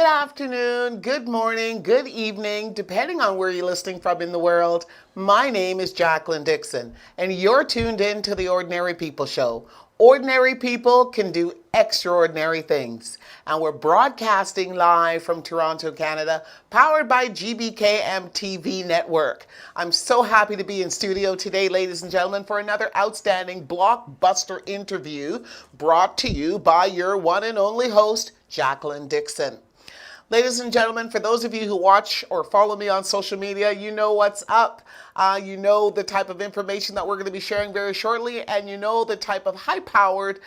Good afternoon, good morning, good evening, depending on where you're listening from in the world. My name is Jacqueline Dixon, and you're tuned in to the Ordinary People Show. Ordinary people can do extraordinary things. And we're broadcasting live from Toronto, Canada, powered by GBKM TV Network. I'm so happy to be in studio today, ladies and gentlemen, for another outstanding blockbuster interview brought to you by your one and only host, Jacqueline Dixon. Ladies and gentlemen, for those of you who watch or follow me on social media, you know what's up. You know the type of information that we're going to be sharing very shortly, and you know the type of high-powered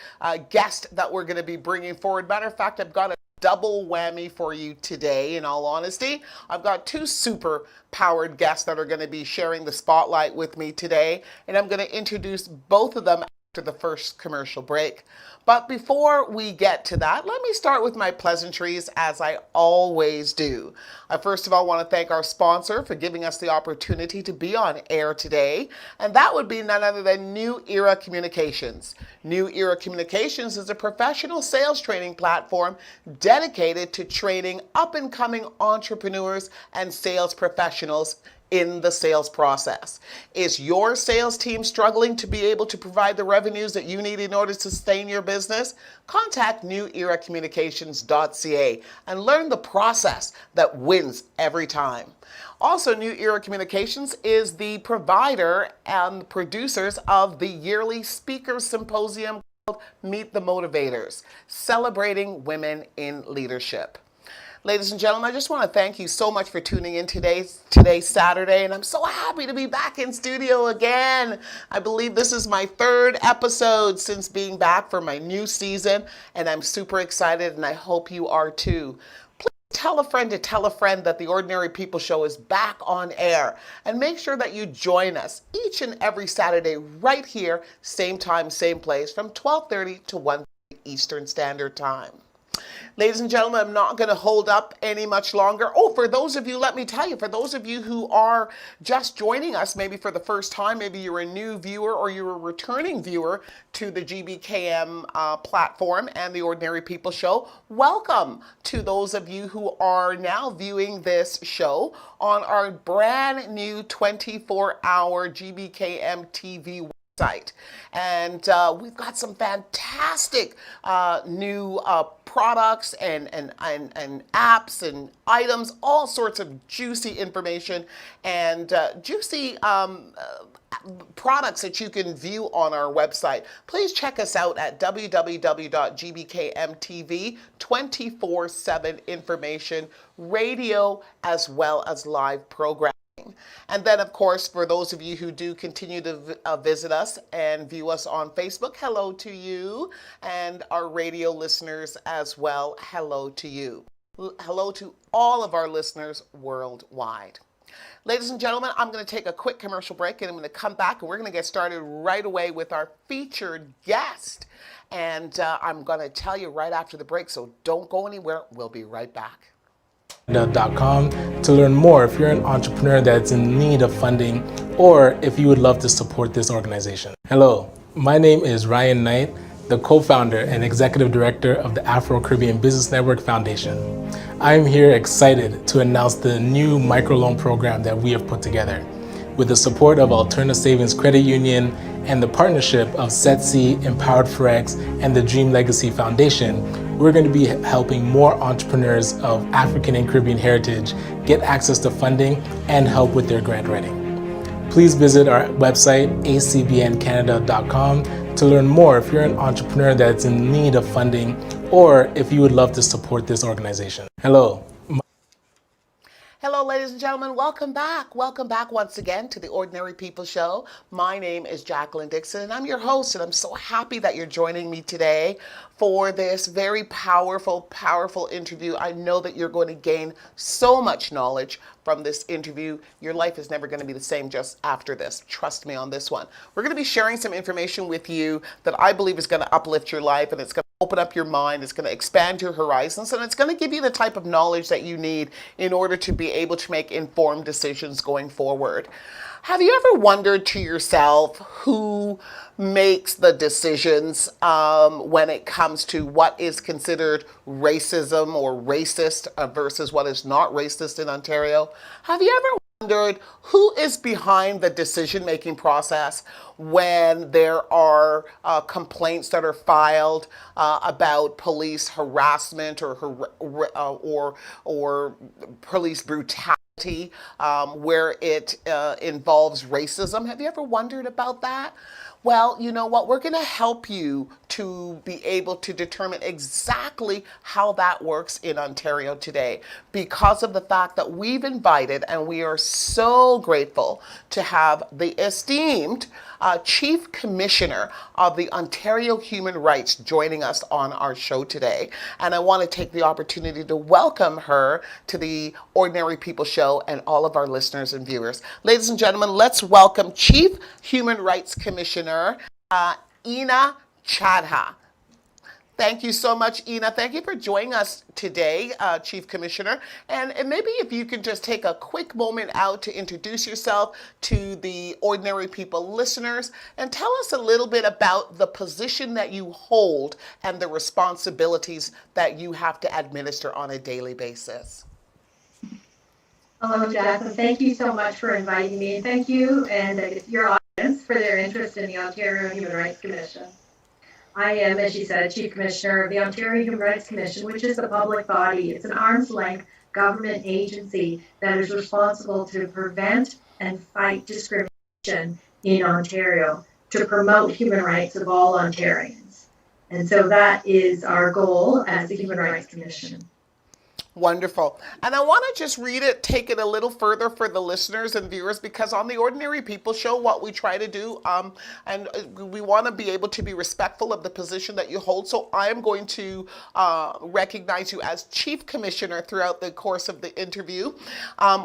guest that we're going to be bringing forward. Matter of fact, I've got a double whammy for you today, in all honesty. I've got two super powered guests that are going to be sharing the spotlight with me today, and I'm going to introduce both of them after the first commercial break. But before we get to that, let me start with my pleasantries, as I always do. I first of all want to thank our sponsor for giving us the opportunity to be on air today, and that would be none other than New Era Communications. New Era Communications is a professional sales training platform dedicated to training up-and-coming entrepreneurs and sales professionals in the sales process. Is your sales team struggling to be able to provide the revenues that you need in order to sustain your business? Contact neweracommunications.ca and learn the process that wins every time. Also, New Era Communications is the provider and producers of the yearly Speakers Symposium called Meet the Motivators, celebrating women in leadership. Ladies and gentlemen, I just want to thank you so much for tuning in today's Saturday, and I'm so happy to be back in studio again. I believe this is my third episode since being back for my new season, and I'm super excited, and I hope you are too. Please tell a friend to tell a friend that the Ordinary People Show is back on air, and make sure that you join us each and every Saturday right here, same time, same place, from 12:30 to 1:30 Eastern Standard Time. Ladies and gentlemen, I'm not going to hold up any much longer. Oh, for those of you, let me tell you, for those of you who are just joining us, maybe for the first time, maybe you're a new viewer or you're a returning viewer to the GBKM platform and the Ordinary People Show, welcome to those of you who are now viewing this show on our brand new 24-hour GBKM TV site. And we've got some fantastic new products and apps and items, all sorts of juicy information and juicy products that you can view on our website. Please check us out at www.gbkmtv, 24/7 information, radio, as well as live programming. And then, of course, for those of you who do continue to visit us and view us on Facebook, hello to you. And our radio listeners as well, hello to you. Hello to all of our listeners worldwide. Ladies and gentlemen, I'm going to take a quick commercial break, and I'm going to come back, and we're going to get started right away with our featured guest. And I'm going to tell you right after the break, so don't go anywhere. We'll be right back. .com to learn more if you're an entrepreneur that's in need of funding or if you would love to support this organization. Hello, my name is Ryan Knight, the co-founder and executive director of the Afro-Caribbean Business Network Foundation. I'm here excited to announce the new microloan program that we have put together. With the support of Alterna Savings Credit Union and the partnership of SETC, Empowered Forex, and the Dream Legacy Foundation, we're going to be helping more entrepreneurs of African and Caribbean heritage get access to funding and help with their grant writing. Please visit our website, acbncanada.com, to learn more if you're an entrepreneur that's in need of funding or if you would love to support this organization. Hello. Hello, ladies and gentlemen. Welcome back. Welcome back once again to the Ordinary People Show. My name is Jacqueline Dixon, and I'm your host, and I'm so happy that you're joining me today for this very powerful, powerful interview. I know that you're going to gain so much knowledge from this interview. Your life is never going to be the same just after this. Trust me on this one. We're going to be sharing some information with you that I believe is going to uplift your life, and it's going to open up your mind, it's going to expand your horizons, and it's going to give you the type of knowledge that you need in order to be able to make informed decisions going forward. Have you ever wondered to yourself who makes the decisions when it comes to what is considered racism or racist versus what is not racist in Ontario? Have you ever wondered who is behind the decision-making process when there are complaints that are filed about police harassment or police brutality where it involves racism? Have you ever wondered about that? Well, you know what? We're going to help you to be able to determine exactly how that works in Ontario today because of the fact that we've invited, and we are so grateful to have the esteemed Chief Commissioner of the Ontario Human Rights joining us on our show today. And I want to take the opportunity to welcome her to the Ordinary People Show and all of our listeners and viewers. Ladies and gentlemen, let's welcome Chief Human Rights Commissioner Ina Chadha. Thank you so much, Ina. Thank you for joining us today, Chief Commissioner. And maybe if you could just take a quick moment out to introduce yourself to the Ordinary People listeners and tell us a little bit about the position that you hold and the responsibilities that you have to administer on a daily basis. Hello, Jacqueline. Thank you so much for inviting me. Thank you and your audience for their interest in the Ontario Human Rights Commission. I am, as you said, Chief Commissioner of the Ontario Human Rights Commission, which is a public body. It's an arm's length government agency that is responsible to prevent and fight discrimination in Ontario, to promote human rights of all Ontarians. And so that is our goal as the Human Rights Commission. Wonderful. And I want to just read it, take it a little further for the listeners and viewers, because on the Ordinary People Show, what we try to do, and we want to be able to be respectful of the position that you hold. So I am going to recognize you as Chief Commissioner throughout the course of the interview.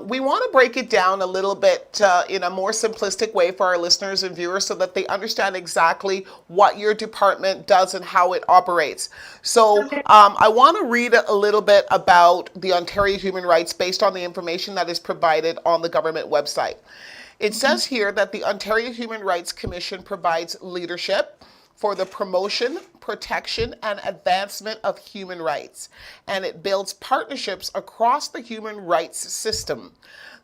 We want to break it down a little bit in a more simplistic way for our listeners and viewers so that they understand exactly what your department does and how it operates. So I want to read a little bit about the Ontario Human Rights based on the information that is provided on the government website. It says here that the Ontario Human Rights Commission provides leadership for the promotion, protection, and advancement of human rights, and it builds partnerships across the human rights system.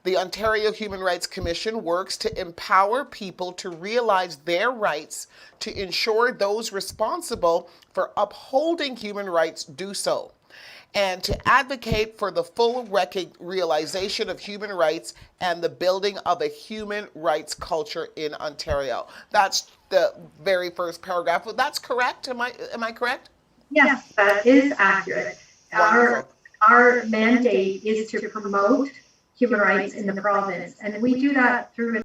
The Ontario Human Rights Commission works to empower people to realize their rights, to ensure those responsible for upholding human rights do so, and to advocate for the full realization of human rights and the building of a human rights culture in Ontario. That's the very first paragraph. Well, that's correct. Am I correct? Yes, that is accurate. Our mandate is to promote human rights in the province, and we do that through a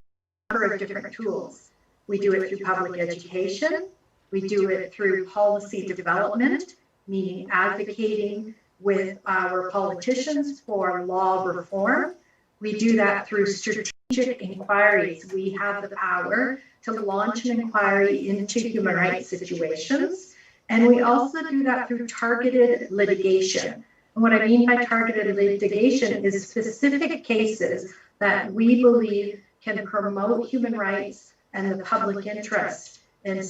number of different tools. We do it through public education. We do it through policy development, meaning advocating with our politicians for law reform. We do that through strategic inquiries. We have the power to launch an inquiry into human rights situations. And we also do that through targeted litigation. And what I mean by targeted litigation is specific cases that we believe can promote human rights and the public interest in in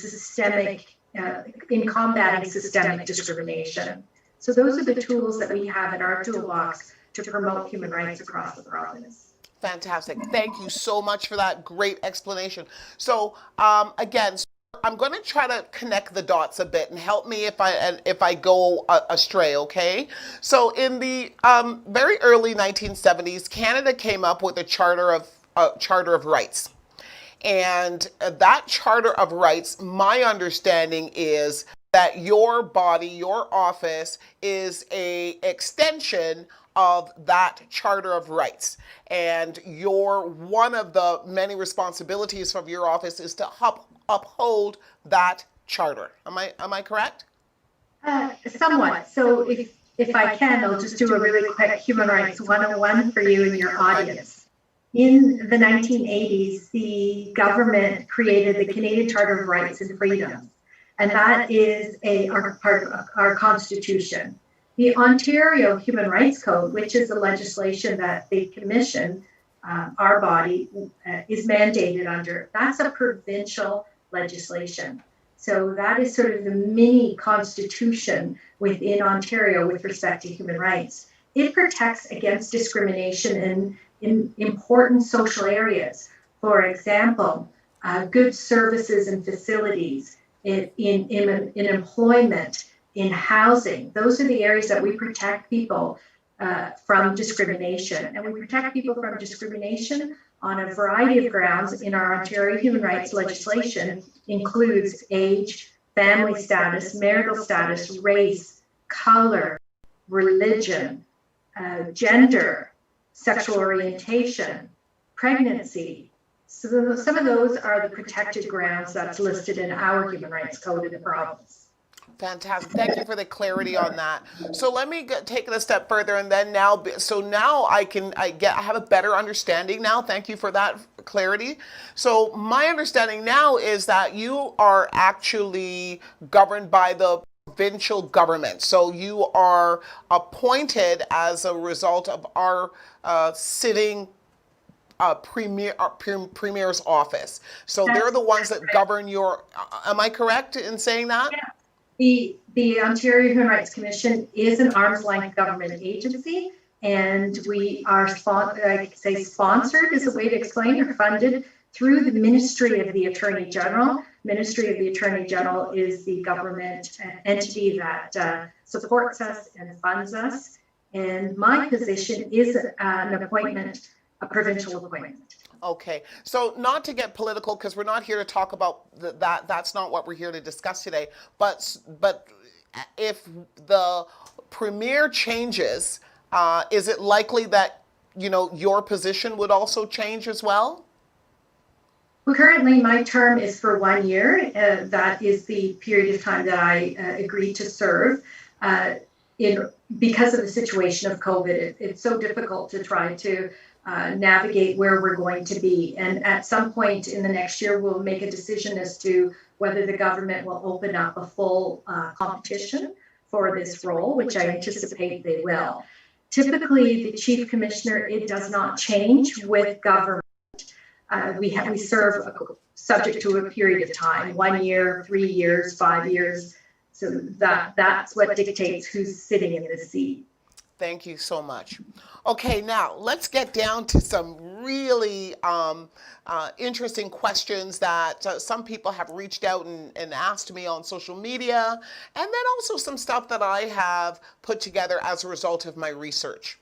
combating systemic discrimination. So those are the tools that we have in our toolbox to promote human rights across the province. Fantastic. Thank you so much for that great explanation. So again, I'm going to try to connect the dots a bit and help me if I go astray, okay? So in the very early 1970s, Canada came up with a Charter of Rights. And that Charter of Rights, my understanding is that your body, your office, is a extension of that Charter of Rights. And one of the many responsibilities of your office is to uphold that charter. Am I correct? Somewhat. So if I can, I'll just do a really quick Human Rights 101 for you and your audience. In the 1980s, the government created the Canadian Charter of Rights and Freedoms. and that is our part of our Constitution. The Ontario Human Rights Code, which is the legislation that the Commission, our body, is mandated under, that's a provincial legislation. So that is sort of the mini constitution within Ontario with respect to human rights. It protects against discrimination in important social areas. For example, good services and facilities, in employment, in housing. Those are the areas that we protect people from discrimination. And we protect people from discrimination on a variety of grounds in our Ontario human rights legislation, includes age, family status, marital status, race, color, religion, gender, sexual orientation, pregnancy. So some of those are the protected grounds that's listed in our human rights code in the province. Fantastic. Thank you for the clarity on that. So let me take it a step further, and then now I have a better understanding now. Thank you for that clarity. So my understanding now is that you are actually governed by the provincial government. So you are appointed as a result of our sitting premier's office. So they're the ones that govern your. Am I correct in saying that? Yeah. The Ontario Human Rights Commission is an arm's length government agency, and we are sponsored is a way to explain, or funded through the Ministry of the Attorney General. Ministry of the Attorney General is the government entity that supports us and funds us. And my position is an appointment, a provincial appointment. Okay, so not to get political, because we're not here to talk about that. That's not what we're here to discuss today. But if the premier changes, is it likely that your position would also change as well? Well, currently, my term is for 1 year. That is the period of time that I agreed to serve. Because of the situation of COVID, it's so difficult to try to navigate where we're going to be. And at some point in the next year, we'll make a decision as to whether the government will open up a full competition for this role, which I anticipate they will. Typically, the chief commissioner, it does not change with government. We serve subject to a period of time, 1 year, 3 years, 5 years. So that's what dictates who's sitting in the seat. Thank you so much. Okay, now let's get down to some really interesting questions that some people have reached out and asked me on social media, and then also some stuff that I have put together as a result of my research.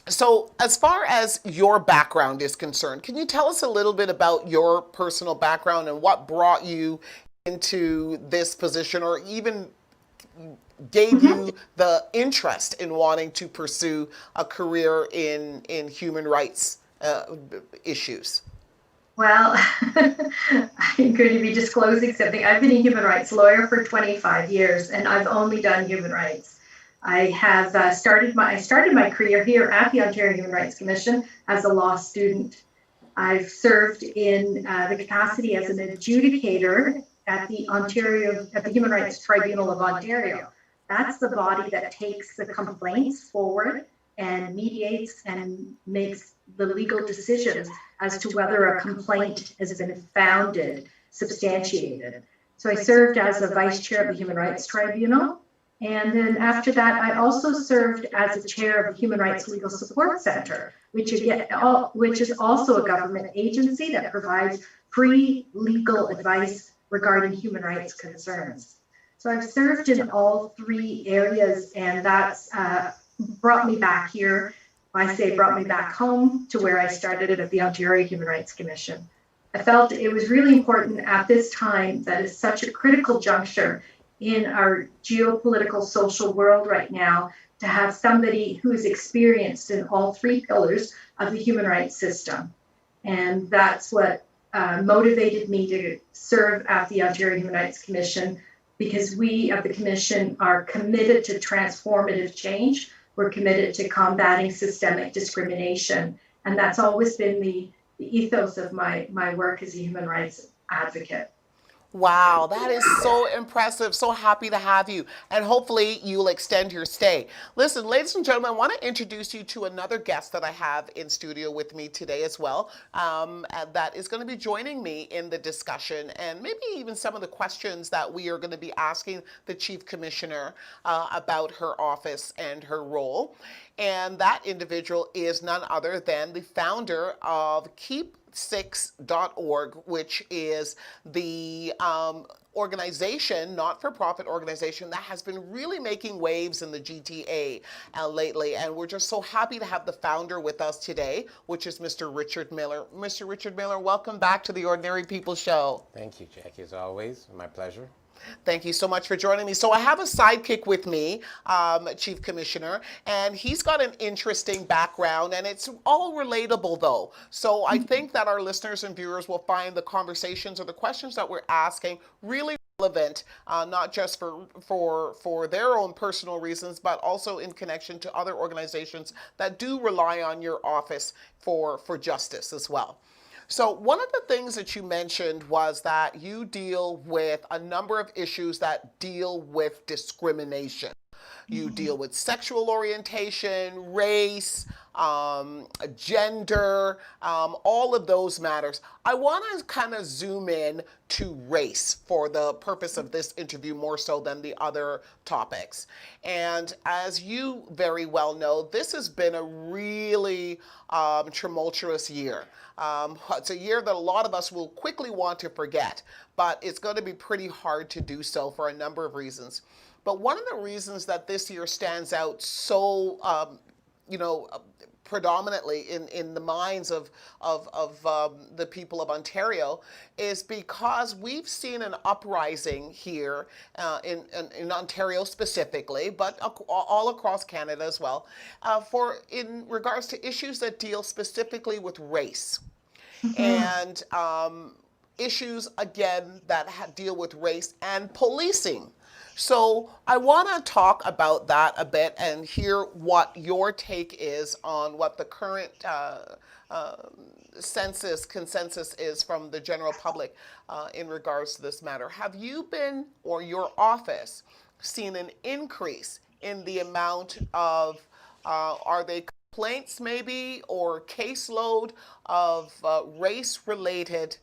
So as far as your background is concerned, can you tell us a little bit about your personal background and what brought you into this position, or even gave you the interest in wanting to pursue a career in human rights issues? Well, I'm going to be disclosing something. I've been a human rights lawyer for 25 years, and I've only done human rights. I have started my career here at the Ontario Human Rights Commission as a law student. I've served in the capacity as an adjudicator at the Human Rights Tribunal of Ontario. That's the body that takes the complaints forward and mediates and makes the legal decisions as to whether a complaint has been founded, substantiated. So I served as a vice chair of the Human Rights Tribunal. And then after that, I also served as a chair of the Human Rights Legal Support Center, which is also a government agency that provides free legal advice regarding human rights concerns. So I've served in all three areas, and that's brought me back here. I say brought me back home to where I started at the Ontario Human Rights Commission. I felt it was really important at this time that is such a critical juncture in our geopolitical social world right now to have somebody who is experienced in all three pillars of the human rights system. And that's what motivated me to serve at the Ontario Human Rights Commission, because we at the Commission are committed to transformative change. We're committed to combating systemic discrimination. And that's always been the ethos of my work as a human rights advocate. Wow, that is so impressive. So happy to have you. And hopefully you'll extend your stay. Listen, ladies and gentlemen, I want to introduce you to another guest that I have in studio with me today as well, and that is going to be joining me in the discussion and maybe even some of the questions that we are going to be asking the Chief Commissioner about her office and her role. And that individual is none other than the founder of Keep6.org, which is the organization, not-for-profit organization that has been really making waves in the GTA lately. And we're just so happy to have the founder with us today, which is Mr. Richard Miller. Mr. Richard Miller, welcome back to the Ordinary People Show. Thank you, Jackie, as always. My pleasure. Thank you so much for joining me. So I have a sidekick with me, Chief Commissioner, and he's got an interesting background, and it's all relatable though. So I think that our listeners and viewers will find the conversations or the questions that we're asking really relevant, not just for their own personal reasons, but also in connection to other organizations that do rely on your office for justice as well. So one of the things that you mentioned was that you deal with a number of issues that deal with discrimination. You deal with sexual orientation, race, gender, all of those matters. I want to kind of zoom in to race for the purpose of this interview more so than the other topics. And as you very well know, this has been a really tumultuous year. It's a year that a lot of us will quickly want to forget, but it's going to be pretty hard to do so for a number of reasons. But one of the reasons that this year stands out so, predominantly in the minds of the people of Ontario is because we've seen an uprising here in Ontario specifically, but all across Canada as well, in regards to issues that deal specifically with race. And issues, again, that deal with race and policing. So I want to talk about that a bit and hear what your take is on what the current consensus is from the general public in regards to this matter. Have you been, or your office, seen an increase in the amount of, are they complaints maybe, or caseload of race-related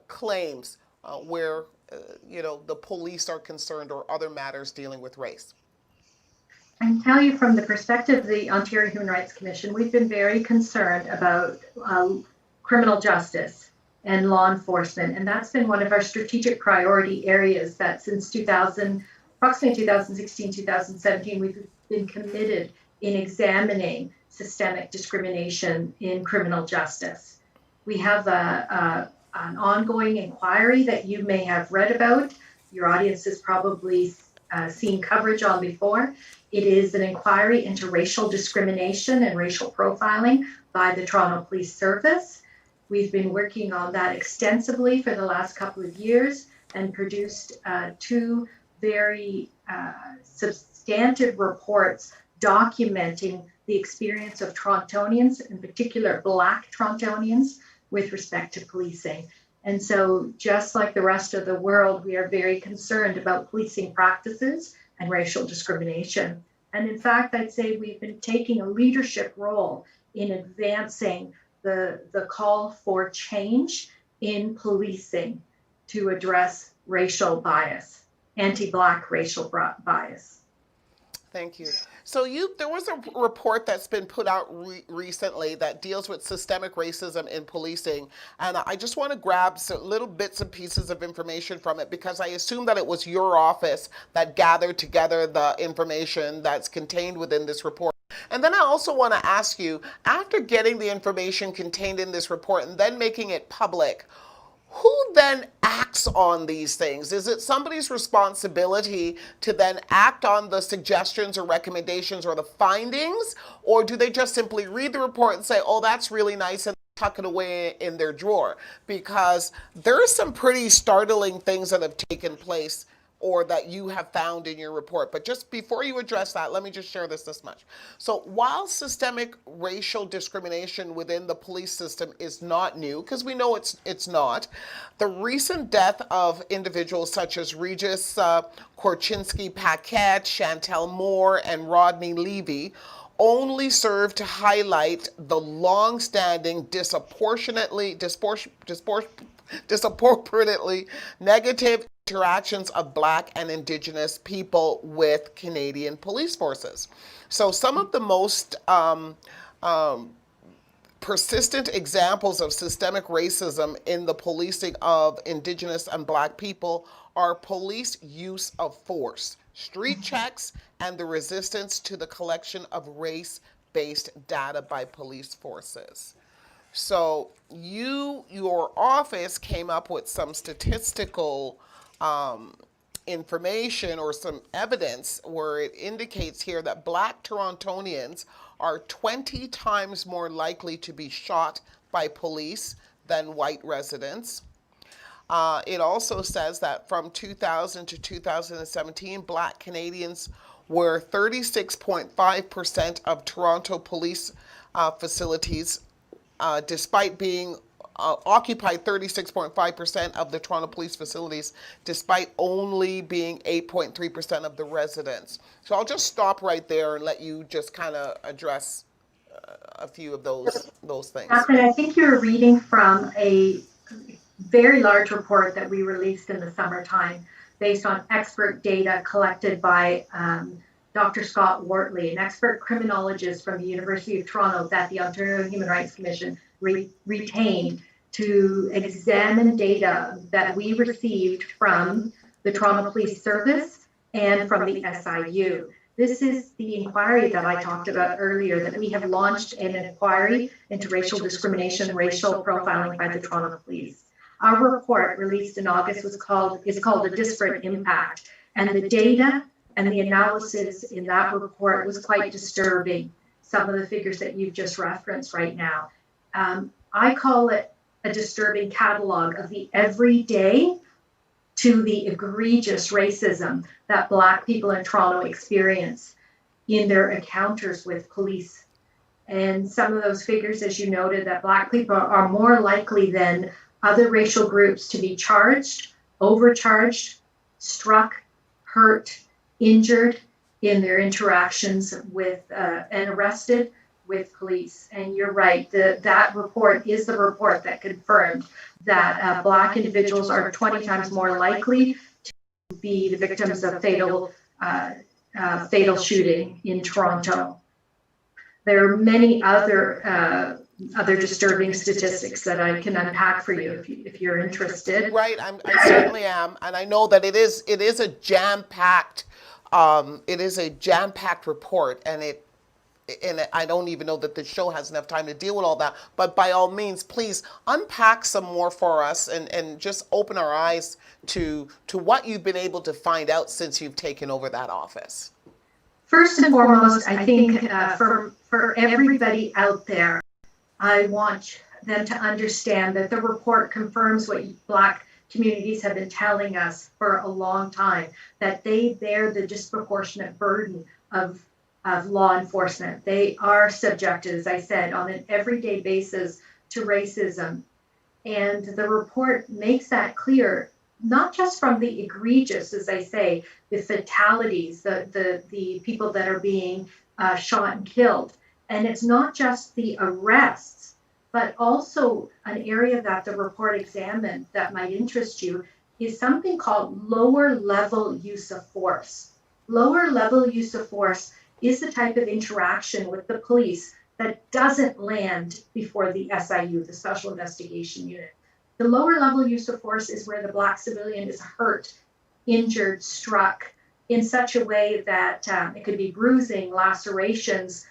claims where the police are concerned or other matters dealing with race? I can tell you from the perspective of the Ontario Human Rights Commission, we've been very concerned about criminal justice and law enforcement. And that's been one of our strategic priority areas that since approximately 2016, 2017, we've been committed in examining systemic discrimination in criminal justice. We have an ongoing inquiry that you may have read about. Your audience has probably seen coverage on before. It is an inquiry into racial discrimination and racial profiling by the Toronto Police Service. We've been working on that extensively for the last couple of years and produced two very substantive reports documenting the experience of Torontonians, in particular Black Torontonians, with respect to policing. And so just like the rest of the world, we are very concerned about policing practices and racial discrimination. And in fact, I'd say we've been taking a leadership role in advancing the call for change in policing to address racial bias, anti-Black racial bias. Thank you. So there was a report that's been put out recently that deals with systemic racism in policing, and I just want to grab some little bits and pieces of information from it because I assume that it was your office that gathered together the information that's contained within this report. And then I also want to ask you, after getting the information contained in this report and then making it public, who then acts on these things? Is it somebody's responsibility to then act on the suggestions or recommendations or the findings? Or do they just simply read the report and say, oh, that's really nice, and tuck it away in their drawer? Because there are some pretty startling things that have taken place or that you have found in your report. But just before you address that, let me just share this much. So while systemic racial discrimination within the police system is not new, because we know it's not, the recent death of individuals such as Regis Korchinski-Paquette, Chantel Moore, and Rodney Levy only serve to highlight the long-standing disproportionately negative interactions of Black and Indigenous people with Canadian police forces. So some of the most persistent examples of systemic racism in the policing of Indigenous and Black people are police use of force, street checks, and the resistance to the collection of race-based data by police forces. So your office came up with some statistical information or some evidence where it indicates here that Black Torontonians are 20 times more likely to be shot by police than white residents. It also says that from 2000 to 2017, Black Canadians were 36.5% of Toronto police facilities, despite being occupied 36.5% of the Toronto police facilities, despite only being 8.3% of the residents. So I'll just stop right there and let you just kind of address a few of those things. Catherine, I think you're reading from a very large report that we released in the summertime based on expert data collected by Dr. Scott Wortley, an expert criminologist from the University of Toronto that the Ontario Human Rights Commission retained to examine data that we received from the Toronto Police Service and from the SIU. This is the inquiry that I talked about earlier, that we have launched an inquiry into racial discrimination, racial profiling by the Toronto Police. Our report released in August is called A Disparate Impact, and the data and the analysis in that report was quite disturbing, some of the figures that you've just referenced right now. I call it a disturbing catalog of the everyday to the egregious racism that Black people in Toronto experience in their encounters with police. And some of those figures, as you noted, that Black people are more likely than other racial groups to be charged, overcharged, struck, hurt, injured in their interactions with and arrested with police. And you're right, that report is the report that confirmed that Black individuals are 20 times more likely to be the victims of fatal shooting in Toronto. There are many other disturbing statistics that I can unpack for you if you're interested. Right, I certainly am, and I know that it is a jam-packed report, and I don't even know that the show has enough time to deal with all that, but by all means, please unpack some more for us and just open our eyes to what you've been able to find out since you've taken over that office. First and foremost, I think for everybody out there, I want them to understand that the report confirms what Black communities have been telling us for a long time, that they bear the disproportionate burden of law enforcement. They are subjected, as I said, on an everyday basis to racism. And the report makes that clear, not just from the egregious, as I say, the fatalities, the people that are being shot and killed. And it's not just the arrests, but also an area that the report examined that might interest you is something called lower level use of force. Lower level use of force is the type of interaction with the police that doesn't land before the SIU, the Special Investigation Unit. The lower level use of force is where the Black civilian is hurt, injured, struck in such a way that it could be bruising, lacerations,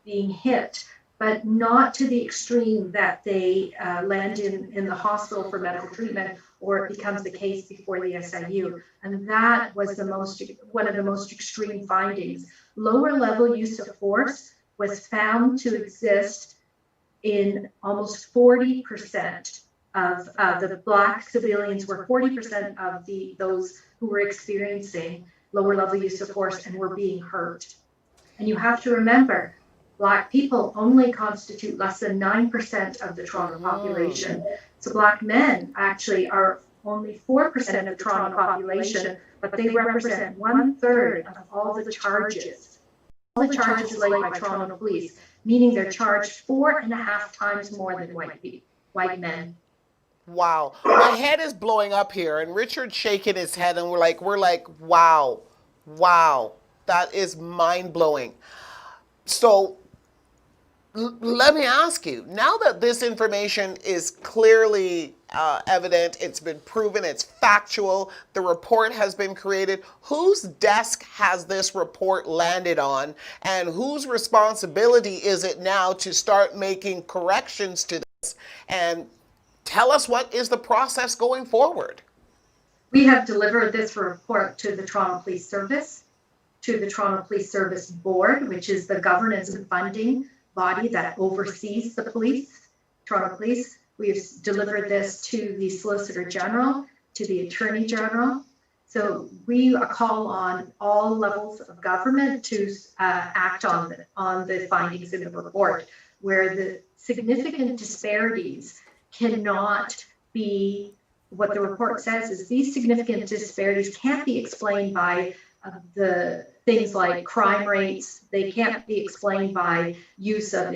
being hit, but not to the extreme that they land in the hospital for medical treatment, or it becomes the case before the SIU. And that was one of the most extreme findings. Lower level use of force was found to exist in almost 40% of the Black civilians, were 40% of those who were experiencing lower level use of force and were being hurt. And you have to remember, Black people only constitute less than 9% of the Toronto population. So Black men actually are only 4% of the Toronto population, but they represent 1/3 of all the charges. All the charges laid by Toronto police, meaning they're charged 4.5 times more than white men. Wow. My head is blowing up here, and Richard's shaking his head, and we're like, wow, wow. That is mind blowing. So let me ask you, now that this information is clearly evident, it's been proven, it's factual, the report has been created, whose desk has this report landed on, and whose responsibility is it now to start making corrections to this? And tell us, what is the process going forward? We have delivered this report to the Toronto Police Service, to the Toronto Police Service Board, which is the governance and funding body that oversees the police, Toronto Police. We've delivered this to the Solicitor General, to the Attorney General. So we call on all levels of government to act on the findings in the report, where the significant disparities cannot be, what the report says is these significant disparities can't be explained by the things like crime rates. They can't be explained by use of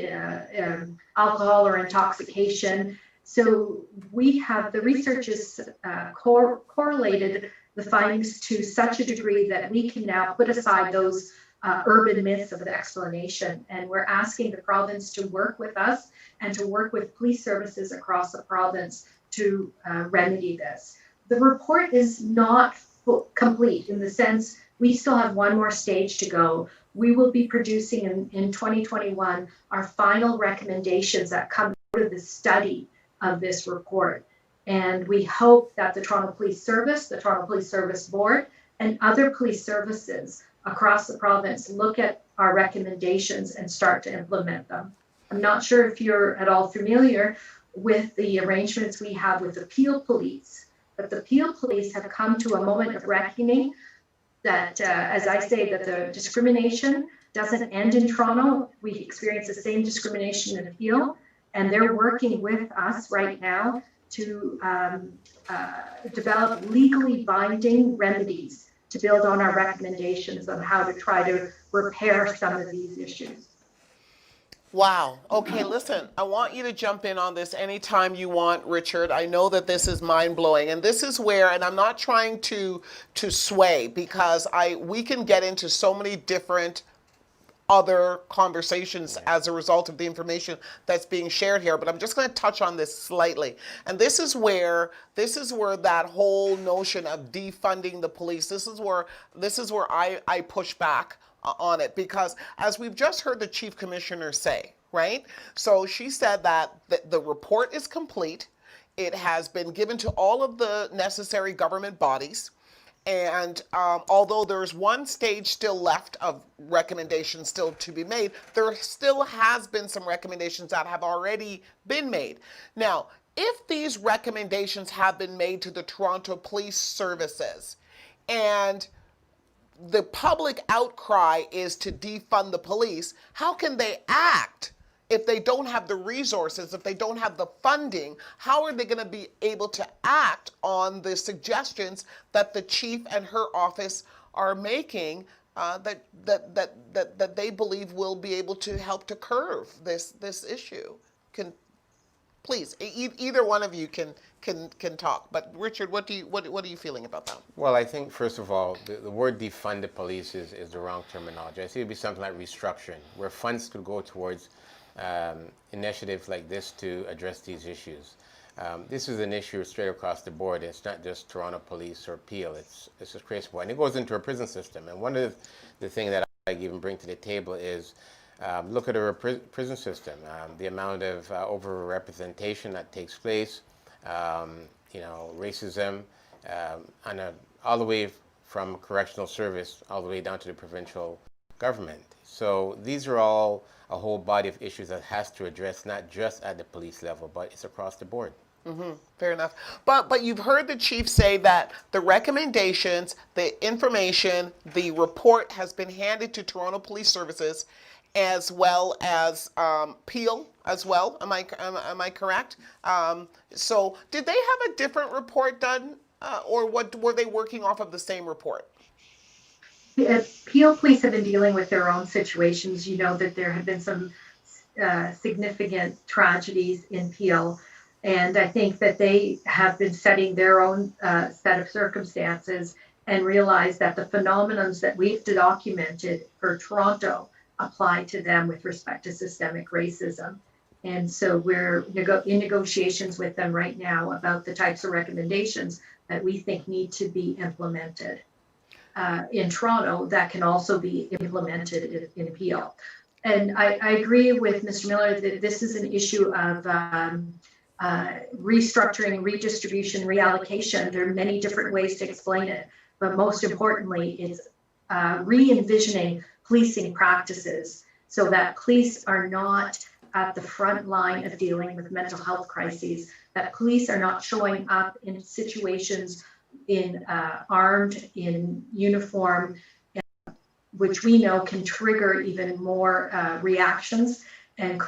alcohol or intoxication. So we have, the research is correlated the findings to such a degree that we can now put aside those urban myths of the explanation. And we're asking the province to work with us and to work with police services across the province to remedy this. The report is not complete in the sense we still have one more stage to go. We will be producing in 2021 our final recommendations that come out of the study of this report. And we hope that the Toronto Police Service, the Toronto Police Service Board, and other police services across the province look at our recommendations and start to implement them. I'm not sure if you're at all familiar with the arrangements we have with the Peel Police, but the Peel Police have come to a moment of reckoning that, as I say, that the discrimination doesn't end in Toronto. We experience the same discrimination in Peel, and they're working with us right now to develop legally binding remedies to build on our recommendations on how to try to repair some of these issues. Wow. Okay, listen, I want you to jump in on this anytime you want, Richard. I know that this is mind-blowing, and this is where, and I'm not trying to sway, because we can get into so many different other conversations as a result of the information that's being shared here, but I'm just going to touch on this slightly. And this is where that whole notion of defunding the police, this is where I push back on it, because as we've just heard the Chief Commissioner say, right? So she said that the report is complete. It has been given to all of the necessary government bodies. And although there's one stage still left of recommendations still to be made, there still has been some recommendations that have already been made. Now, if these recommendations have been made to the Toronto Police Services, and the public outcry is to defund the police, how can they act if they don't have the resources, if they don't have the funding? How are they going to be able to act on the suggestions that the chief and her office are making that they believe will be able to help to curb this issue? Please, either one of you can talk. But Richard, what are you feeling about that? Well, I think first of all, the word defund the police is the wrong terminology. I see it would be something like restructuring, where funds could go towards initiatives like this to address these issues. This is an issue straight across the board. It's not just Toronto Police or Peel. It's just crazy, and it goes into our prison system. And one of the things that I even bring to the table is look at our prison system, the amount of overrepresentation that takes place, racism, all the way from correctional service all the way down to the provincial government. So these are all a whole body of issues that has to address not just at the police level, but it's across the board. Fair enough. But you've heard the chief say that the recommendations, the information, the report has been handed to Toronto Police Services, as well as Peel as well. Am I correct? So did they have a different report done, or what were they working off of the same report? Peel Police have been dealing with their own situations. You know that there have been some significant tragedies in Peel. And I think that they have been setting their own set of circumstances and realized that the phenomenons that we've documented for Toronto apply to them with respect to systemic racism. And so we're in negotiations with them right now about the types of recommendations that we think need to be implemented in Toronto that can also be implemented in Peel. And I agree with Mr. Miller that this is an issue of restructuring, redistribution, reallocation. There are many different ways to explain it, but most importantly is re-envisioning policing practices so that police are not at the front line of dealing with mental health crises, that police are not showing up in situations in armed, in uniform, which we know can trigger even more reactions and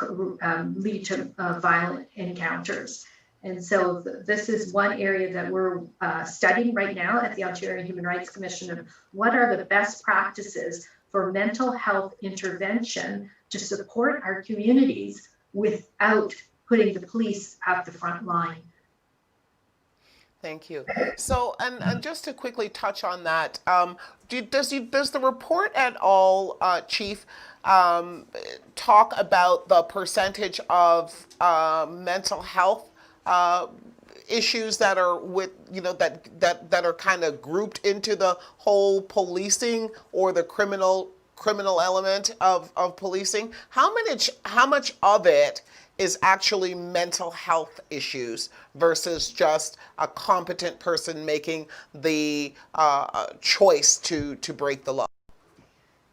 lead to violent encounters. And so this is one area that we're studying right now at the Ontario Human Rights Commission of what are the best practices for mental health intervention to support our communities without putting the police at the front line. Thank you. So, and just to quickly touch on that, does the report at all, Chief, talk about the percentage of mental health issues that are with, that are kind of grouped into the whole policing or the criminal element of policing? How much of it is actually mental health issues versus just a competent person making the choice to break the law?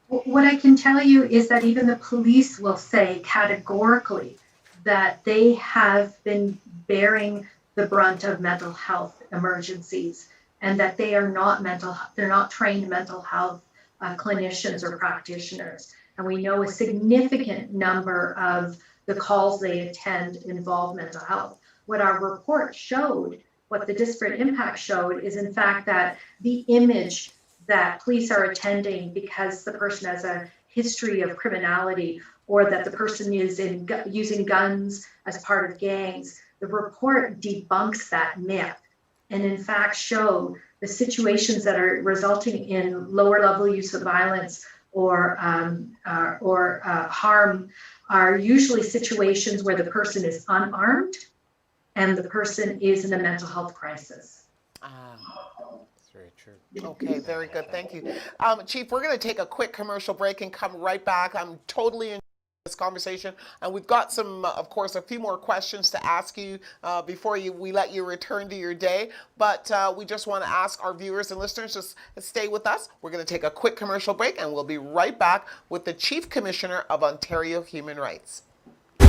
What I can tell you is that even the police will say categorically that they have been bearing the brunt of mental health emergencies and that they are they're not trained mental health clinicians or practitioners. And we know a significant number of the calls they attend involve mental health. What our report showed, what the disparate impact showed, is in fact that the image that police are attending because the person has a history of criminality or that the person is using guns as part of gangs, the report debunks that myth and in fact show the situations that are resulting in lower level use of violence or harm are usually situations where the person is unarmed and the person is in a mental health crisis. That's very true. Okay, very good. Thank you. Chief, we're going to take a quick commercial break and come right back. I'm totally enjoying this conversation, and we've got some, of course, a few more questions to ask you before we let you return to your day. But we just want to ask our viewers and listeners just stay with us. We're going to take a quick commercial break, and we'll be right back with the Chief Commissioner of Ontario Human Rights.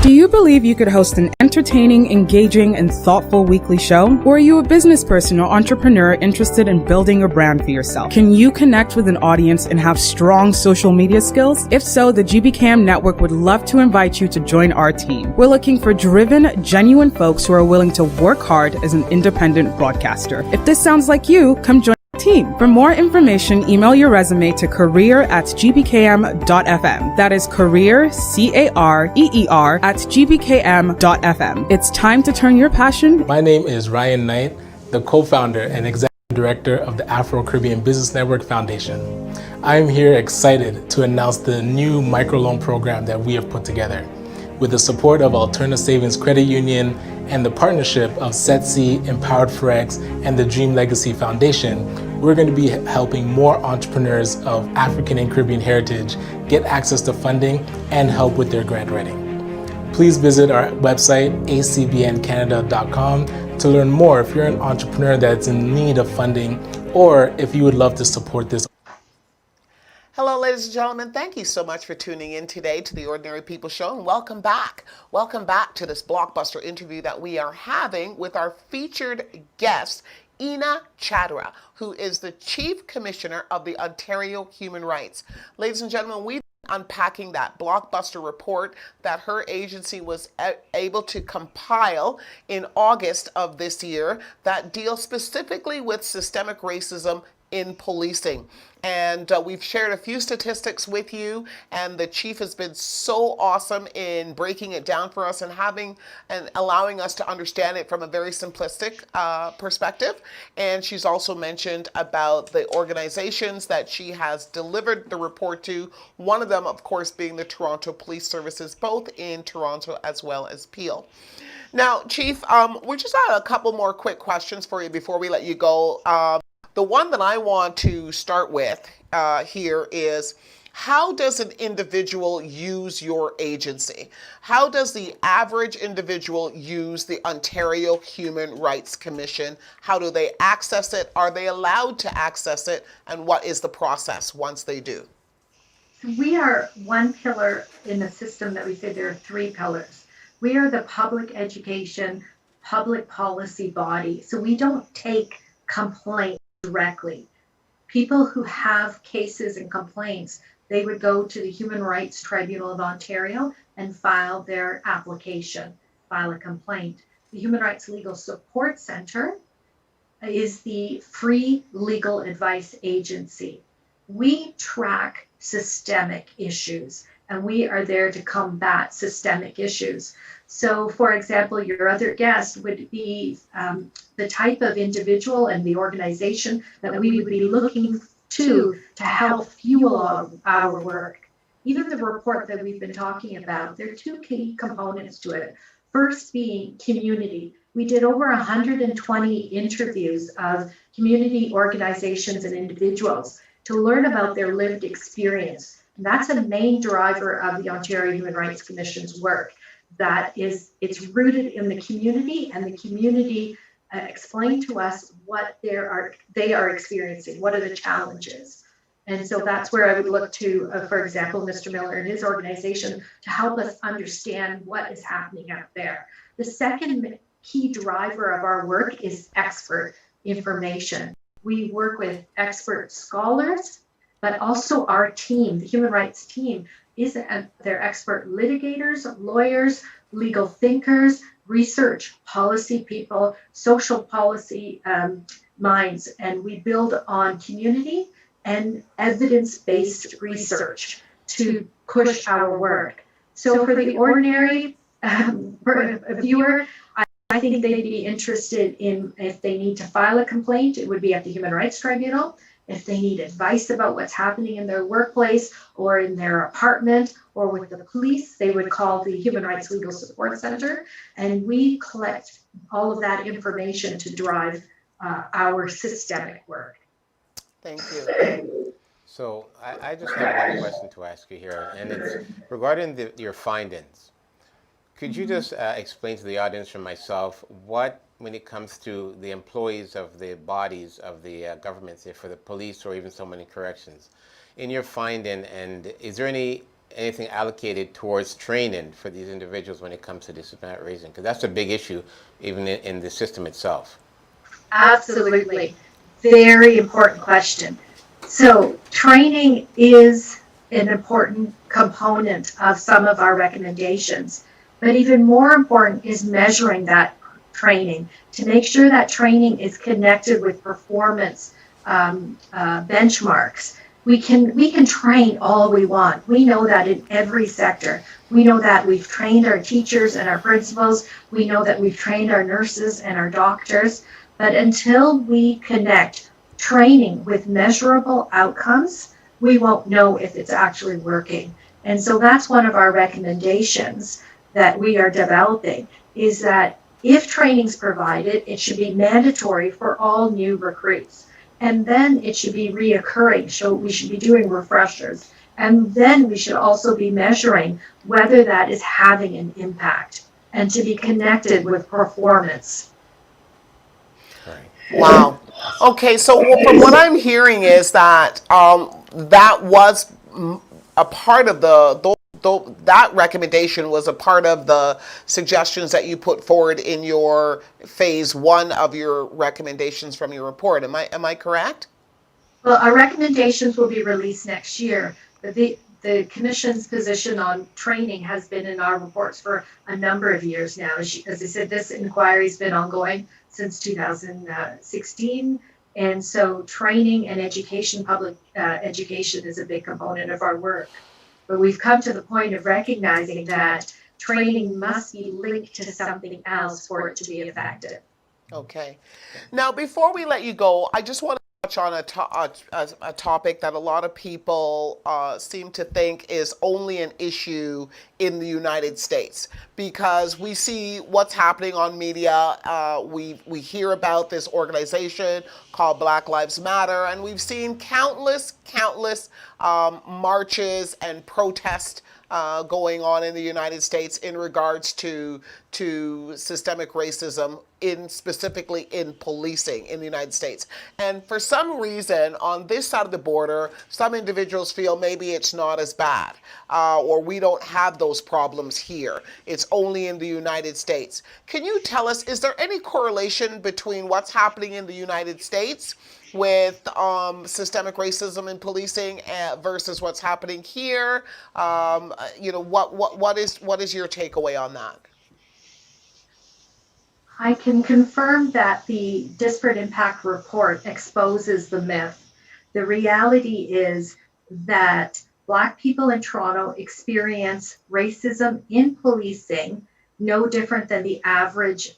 Do you believe you could host an entertaining, engaging, and thoughtful weekly show? Or are you a business person or entrepreneur interested in building a brand for yourself? Can you connect with an audience and have strong social media skills? If so, the GBCAM network would love to invite you to join our team. We're looking for driven, genuine folks who are willing to work hard as an independent broadcaster. If this sounds like you, come join team. For more information, email your resume to career@gbkm.fm. That is career, CAREER, @gbkm.fm. It's time to turn your passion. My name is Ryan Knight, the co-founder and executive director of the Afro-Caribbean Business Network Foundation. I am here excited to announce the new microloan program that we have put together. With the support of Alterna Savings Credit Union and the partnership of SETC, Empowered Forex, and the Dream Legacy Foundation, we're going to be helping more entrepreneurs of African and Caribbean heritage get access to funding and help with their grant writing. Please visit our website, acbncanada.com, to learn more if you're an entrepreneur that's in need of funding or if you would love to support this. Hello, ladies and gentlemen. Thank you so much for tuning in today to the Ordinary People Show, and welcome back. Welcome back to this blockbuster interview that we are having with our featured guest, Ina Chadra, who is the Chief Commissioner of the Ontario Human Rights. Ladies and gentlemen, we've been unpacking that blockbuster report that her agency was able to compile in August of this year that deals specifically with systemic racism in policing. And we've shared a few statistics with you, and the chief has been so awesome in breaking it down for us and allowing us to understand it from a very simplistic perspective. And she's also mentioned about the organizations that she has delivered the report to, one of them, of course, being the Toronto Police Services, both in Toronto as well as Peel. Now, Chief, we just had a couple more quick questions for you before we let you go. The one that I want to start with here is, how does an individual use your agency? How does the average individual use the Ontario Human Rights Commission? How do they access it? Are they allowed to access it? And what is the process once they do? We are one pillar in the system that we say there are three pillars. We are the public education, public policy body. So we don't take complaints directly. People who have cases and complaints, they would go to the Human Rights Tribunal of Ontario and file their application, file a complaint. The Human Rights Legal Support Centre is the free legal advice agency. We track systemic issues, and we are there to combat systemic issues. So, for example, your other guest would be the type of individual and the organization that we would be looking to help fuel our work. Even the report that we've been talking about, there are two key components to it. First being community. We did over 120 interviews of community organizations and individuals to learn about their lived experience. And that's a main driver of the Ontario Human Rights Commission's work. It's rooted in the community, and the community explain to us what they are experiencing, what are the challenges. And so that's where I would look to, for example, Mr. Miller and his organization to help us understand what is happening out there. The second key driver of our work is expert information. We work with expert scholars, but also our team, the human rights team, they're expert litigators, lawyers, legal thinkers, research policy people, social policy minds, and we build on community and evidence-based research to push our work. So for the ordinary viewer, I think they'd be interested in, if they need to file a complaint, it would be at the Human Rights Tribunal. If they need advice about what's happening in their workplace or in their apartment or with the police, they would call the Human Rights Legal Support Centre, and we collect all of that information to drive our systemic work. Thank you. So I just have one question to ask you here, and it's regarding your findings. Could you just explain to the audience and myself what, when it comes to the employees of the bodies of the government, say for the police or even someone in corrections, in your finding, and is there anything allocated towards training for these individuals when it comes to disciplinary raising? Because that's a big issue even in the system itself. Absolutely. Very important question. So training is an important component of some of our recommendations, but even more important is measuring that training to make sure that training is connected with performance benchmarks. We can train all we want. We know that in every sector. We know that we've trained our teachers and our principals. We know that we've trained our nurses and our doctors. But until we connect training with measurable outcomes, we won't know if it's actually working. And so that's one of our recommendations that we are developing, is that if training's provided, it should be mandatory for all new recruits. And then it should be reoccurring, so we should be doing refreshers. And then we should also be measuring whether that is having an impact and to be connected with performance. Wow. Okay, so from what I'm hearing is that that was a part of that recommendation was a part of the suggestions that you put forward in your phase 1 of your recommendations from your report. Am I correct? Well, our recommendations will be released next year, but the Commission's position on training has been in our reports for a number of years now. As I said, this inquiry's been ongoing since 2016. And so training and education, public education is a big component of our work. But we've come to the point of recognizing that training must be linked to something else for it to be effective. Okay. Now, before we let you go, I just want to touch on a topic that a lot of people seem to think is only an issue in the United States, because we see what's happening on media. We hear about this organization called Black Lives Matter, and we've seen countless marches and protests going on in the United States in regards to systemic racism, specifically in policing in the United States. And for some reason, on this side of the border, some individuals feel maybe it's not as bad, or we don't have those problems here. It's only in the United States. Can you tell us, is there any correlation between what's happening in the United States with systemic racism in policing versus what's happening here? What is your takeaway on that? I can confirm that the Disparate Impact Report exposes the myth. The reality is that Black people in Toronto experience racism in policing no different than the average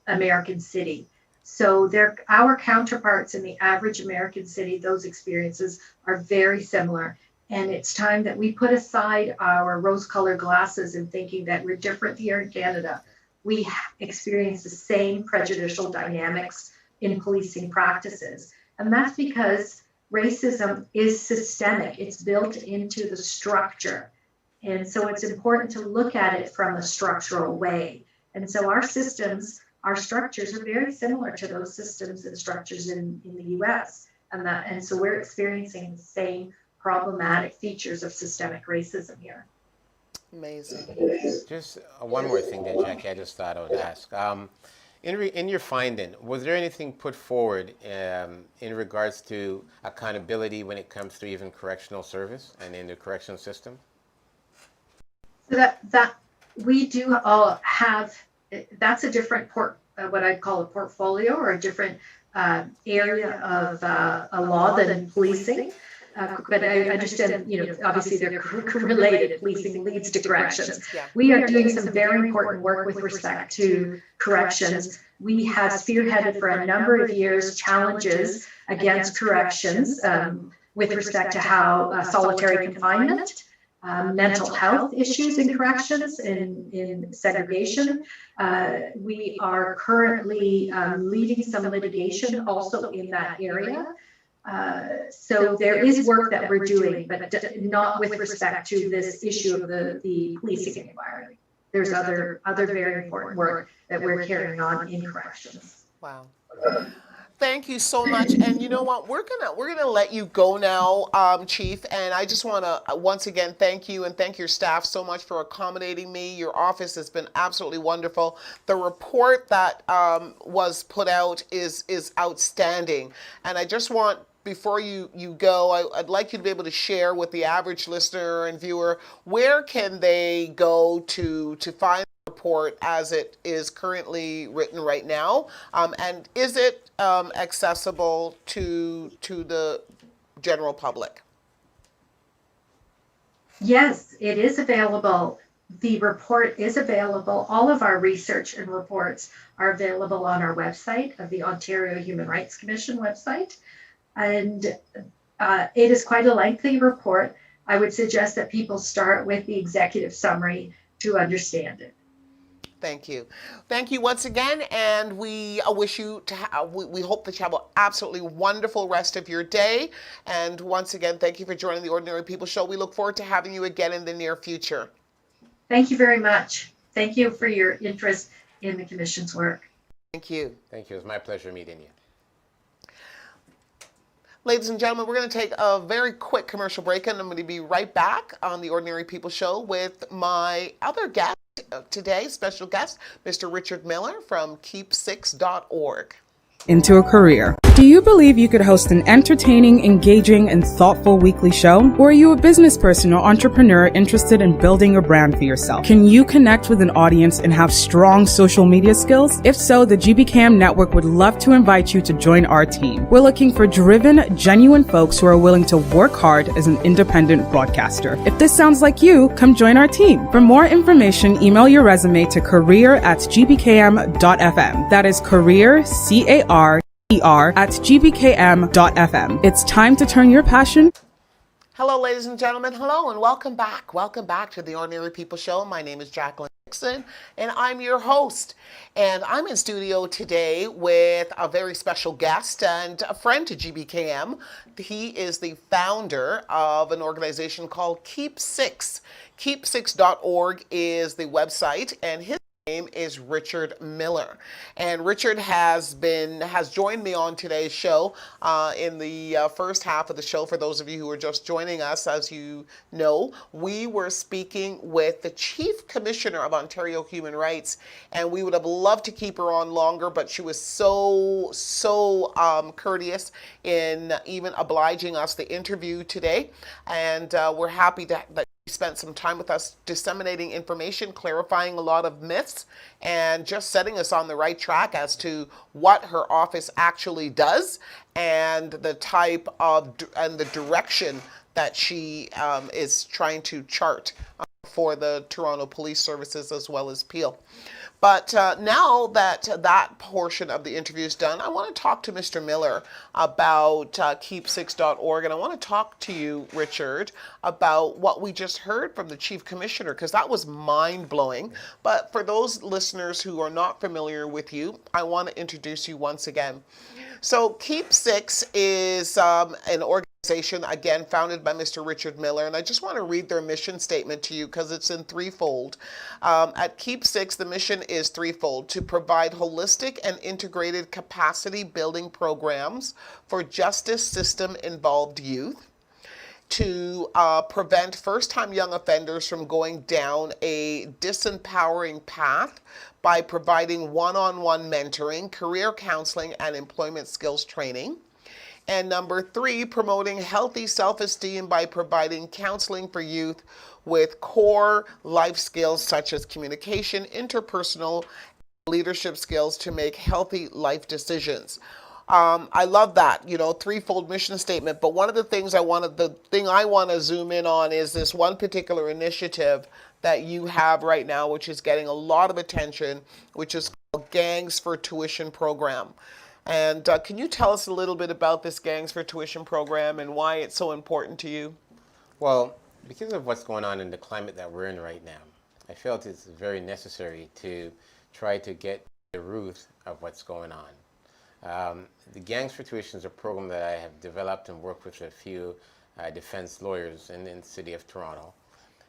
American city. So our counterparts in the average American city, those experiences are very similar. And it's time that we put aside our rose-colored glasses and thinking that we're different here in Canada. We experience the same prejudicial dynamics in policing practices. And that's because racism is systemic. It's built into the structure. And so it's important to look at it from a structural way. And so our systems, our structures are very similar to those systems and structures in the US. And so we're experiencing the same problematic features of systemic racism here. Amazing. Just one more thing that, Jackie, I just thought I would ask. In your finding, was there anything put forward in regards to accountability when it comes to even correctional service and in the correctional system? So that we do all have, that's a different what I'd call a portfolio or a different area of a law than policing. But I understand, obviously they're related. Policing leads to corrections. Yeah. We are doing some very important work with respect to corrections. We have spearheaded for a number of years challenges against corrections with respect to how solitary confinement, mental health issues in corrections, in segregation. We are currently leading some litigation also in that area. So there is work that we're doing, but not with respect to this issue of the policing inquiry. There's other very important work that we're carrying on in corrections. Wow. Thank you so much. And you know what? We're gonna let you go now, Chief. And I just want to once again thank you and thank your staff so much for accommodating me. Your office has been absolutely wonderful. The report that was put out is outstanding. And I just want, before you go, I'd like you to be able to share with the average listener and viewer, where can they go to find the report as it is currently written right now, and is it accessible to the general public? Yes, it is available. The report is available. All of our research and reports are available on our website of the Ontario Human Rights Commission website. And it is quite a lengthy report. I would suggest that people start with the executive summary to understand it. Thank you. Thank you once again, and we wish you to we hope that you have an absolutely wonderful rest of your day. And once again, thank you for joining the Ordinary People Show. We look forward to having you again in the near future. Thank you very much. Thank you for your interest in the Commission's work. Thank you. Thank you. It was my pleasure meeting you. Ladies and gentlemen, we're going to take a very quick commercial break, and I'm going to be right back on the Ordinary People Show with my other guest today, special guest, Mr. Richard Miller from keep6.org. Into a career. Do you believe you could host an entertaining, engaging, and thoughtful weekly show? Or are you a business person or entrepreneur interested in building a brand for yourself? Can you connect with an audience and have strong social media skills? If so, the GBCAM network would love to invite you to join our team. We're looking for driven, genuine folks who are willing to work hard as an independent broadcaster. If this sounds like you, come join our team. For more information, email your resume to career@gbkm.fm. That is career, at gbkm.fm. It's time to turn your passion. Hello, ladies and gentlemen. Hello, and welcome back. Welcome back to the Ordinary People Show. My name is Jacqueline Dixon, and I'm your host. And I'm in studio today with a very special guest and a friend to GBKM. He is the founder of an organization called Keep6. Keep6.org is the website, and his name is Richard Miller, and Richard has joined me on today's show in the first half of the show. For those of you who are just joining us, as you know, we were speaking with the Chief Commissioner of Ontario Human Rights, and we would have loved to keep her on longer, but she was so courteous in even obliging us the interview today, and we're happy that spent some time with us disseminating information, clarifying a lot of myths, and just setting us on the right track as to what her office actually does and the type of and the direction that she is trying to chart for the Toronto Police Services as well as Peel. But now that that portion of the interview is done, I want to talk to Mr. Miller about keep6.org, and I want to talk to you, Richard, about what we just heard from the Chief Commissioner, because that was mind-blowing. But for those listeners who are not familiar with you, I want to introduce you once again. So Keep6 is an organization, again, founded by Mr. Richard Miller, and I just want to read their mission statement to you because it's in threefold. At Keep6, the mission is threefold: to provide holistic and integrated capacity building programs for justice system involved youth, to prevent first-time young offenders from going down a disempowering path by providing one-on-one mentoring, career counseling, and employment skills training. And number 3, promoting healthy self-esteem by providing counseling for youth with core life skills such as communication, interpersonal, leadership skills to make healthy life decisions. I love that, threefold mission statement. But one of the things I want to zoom in on is this one particular initiative that you have right now, which is getting a lot of attention, which is called Gangs for Tuition program. And can you tell us a little bit about this Gangs for Tuition program and why it's so important to you? Well, because of what's going on in the climate that we're in right now, I felt it's very necessary to try to get the root of what's going on. The Gangs for Tuition is a program that I have developed and worked with a few defense lawyers in the city of Toronto.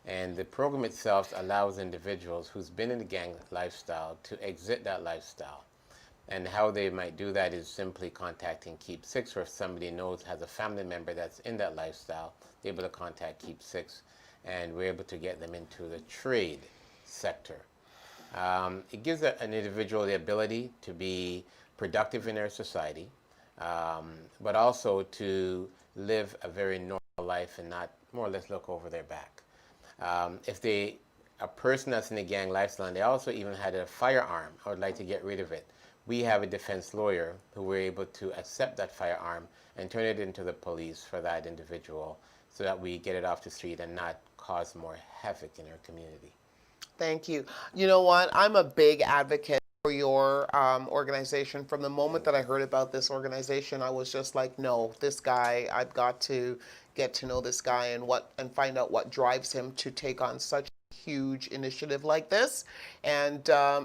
And the program itself allows individuals who's been in the gang lifestyle to exit that lifestyle. And how they might do that is simply contacting Keep6, or if somebody has a family member that's in that lifestyle, they're able to contact Keep6, and we're able to get them into the trade sector. It gives an individual the ability to be productive in their society, but also to live a very normal life and not more or less look over their back. If a person that's in a gang lifestyle and they also even had a firearm, I would like to get rid of it. We have a defense lawyer who were able to accept that firearm and turn it into the police for that individual so that we get it off the street and not cause more havoc in our community. Thank you. You know what? I'm a big advocate for your organization. From the moment that I heard about this organization, I was just like, no, this guy, I've got to get to know this guy and find out what drives him to take on such a huge initiative like this. And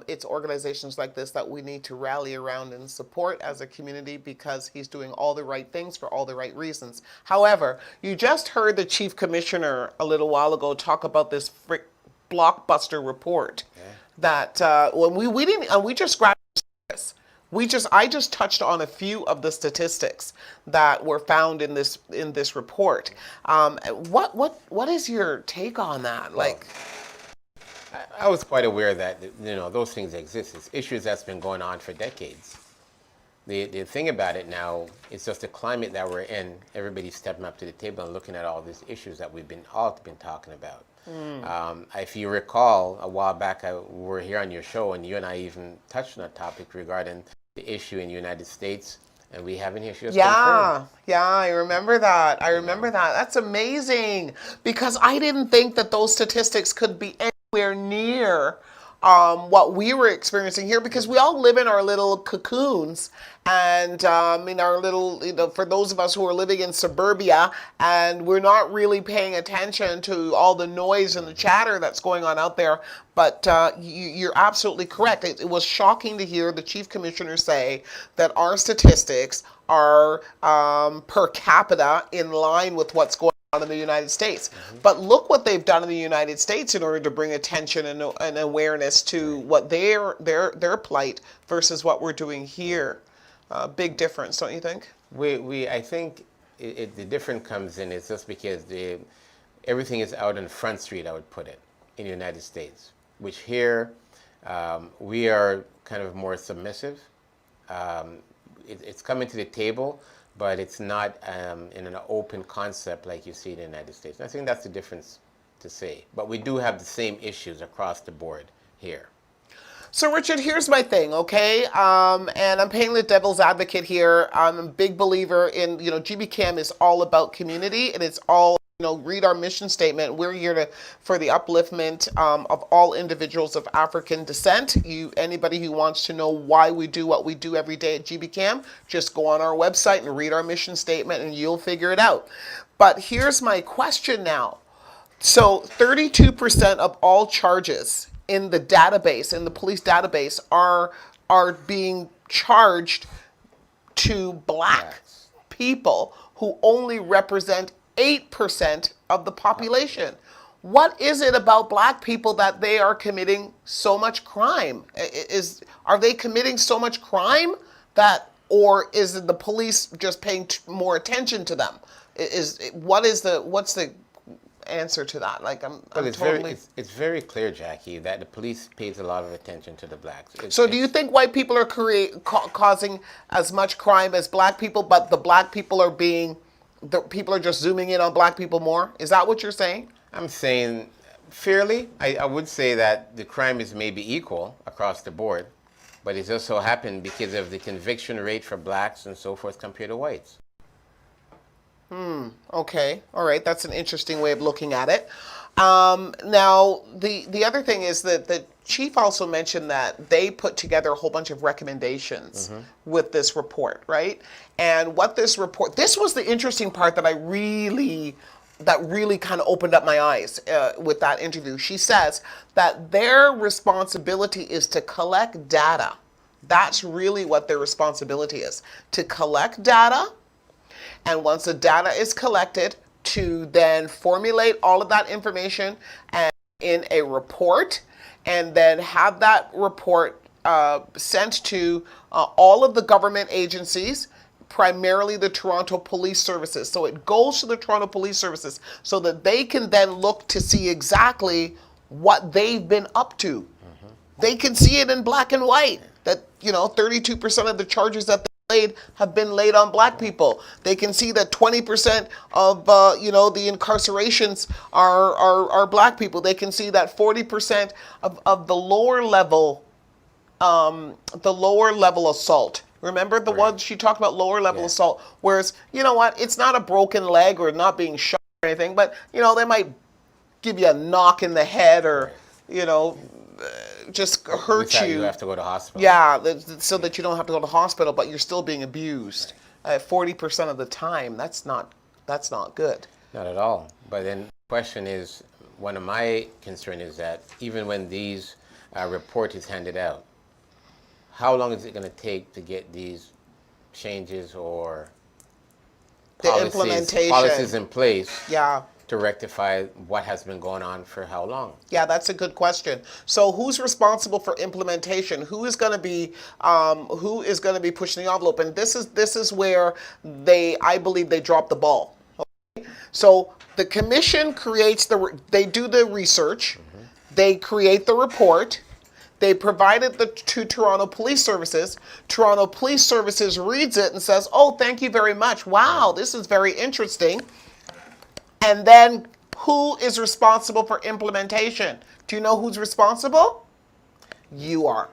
it's organizations like this that we need to rally around and support as a community, because he's doing all the right things for all the right reasons. However, you just heard the Chief Commissioner a little while ago talk about this blockbuster report that when we didn't, and we just scratched the surface. I just touched on a few of the statistics that were found in this report. What is your take on that? Like, I was quite aware that those things exist. It's issues that's been going on for decades. The thing about it now is just the climate that we're in. Everybody's stepping up to the table and looking at all these issues that we've all been talking about. If you recall, a while back, we were here on your show, and you and I even touched on a topic regarding the issue in the United States, and we haven't here. yeah, I remember that. That's amazing, because I didn't think that those statistics could be anywhere near what we were experiencing here, because we all live in our little cocoons and in our little, for those of us who are living in suburbia, and we're not really paying attention to all the noise and the chatter that's going on out there. But you're absolutely correct. It was shocking to hear the chief commissioner say that our statistics are per capita in line with what's going on in the United States. But look what they've done in the United States in order to bring attention and awareness to what their plight versus what we're doing here. Big difference, don't you think? I think the difference comes in is just because everything is out on Front Street, I would put it, in the United States, which here we are kind of more submissive. It's coming to the table, but it's not in an open concept like you see in the United States. And I think that's the difference to say. But we do have the same issues across the board here. So, Richard, here's my thing, okay? And I'm playing the devil's advocate here. I'm a big believer in, GBCAM is all about community, and it's all, read our mission statement. We're here for the upliftment of all individuals of African descent. Anybody who wants to know why we do what we do every day at GBCAM, just go on our website and read our mission statement, and you'll figure it out. But here's my question now. So 32% of all charges in the database, in the police database, are being charged to black people who only represent 8% of the population. What is it about black people that they are committing so much crime? Are they committing so much crime or is the police just paying more attention to them? What's the answer to that? Like, it's very clear, Jackie, that the police pays a lot of attention to the blacks. So do you think white people are causing as much crime as black people, but the people are just zooming in on black people more? Is that what you're saying? I'm saying fairly. I would say that the crime is maybe equal across the board, but it just so happened because of the conviction rate for blacks and so forth compared to whites. Okay. All right. That's an interesting way of looking at it. Now, the other thing is that the chief also mentioned that they put together a whole bunch of recommendations with this report, right? And what this was the interesting part that really kind of opened up my eyes with that interview. She says that their responsibility is to collect data. That's really what their responsibility is, to collect data. And once the data is collected, to then formulate all of that information and in a report, and then have that report sent to all of the government agencies, primarily the Toronto Police Services. So it goes to the Toronto Police Services so that they can then look to see exactly what they've been up to. They can see it in black and white, that 32% of the charges that have been laid on black people. They can see that 20% of the incarcerations are black people. They can see that 40% of the lower level assault. Remember the one she talked about, lower level assault. Whereas it's not a broken leg or not being shot or anything, but they might give you a knock in the head or just hurt you. You have to go to hospital. Yeah, so that you don't have to go to hospital, but you're still being abused. 40% of the time, that's not good. Not at all. But then the question is, one of my concern is that even when these report is handed out, how long is it going to take to get these changes or the implementation policies in place? Yeah. to rectify what has been going on for how long? Yeah, that's a good question. So, who's responsible for implementation? Who is going to be pushing the envelope? And this is where I believe they dropped the ball. Okay? So, the commission they do the research, they create the report. They provide it to Toronto Police Services. Toronto Police Services reads it and says, "Oh, thank you very much. Wow, this is very interesting." And then who is responsible for implementation? Do you know who's responsible? You are.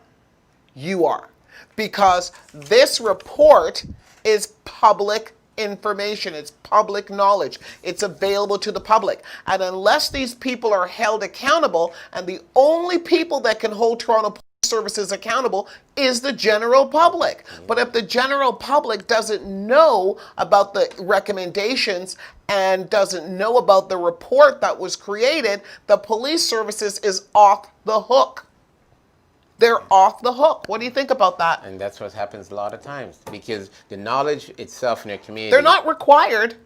You are. Because this report is public information. It's public knowledge. It's available to the public. And unless these people are held accountable, and the only people that can hold Toronto Police Services accountable is the general public. But if the general public doesn't know about the recommendations and doesn't know about the report that was created, the police services is off the hook. They're off the hook. What do you think about that? And that's what happens a lot of times, because the knowledge itself in their community... They're not required.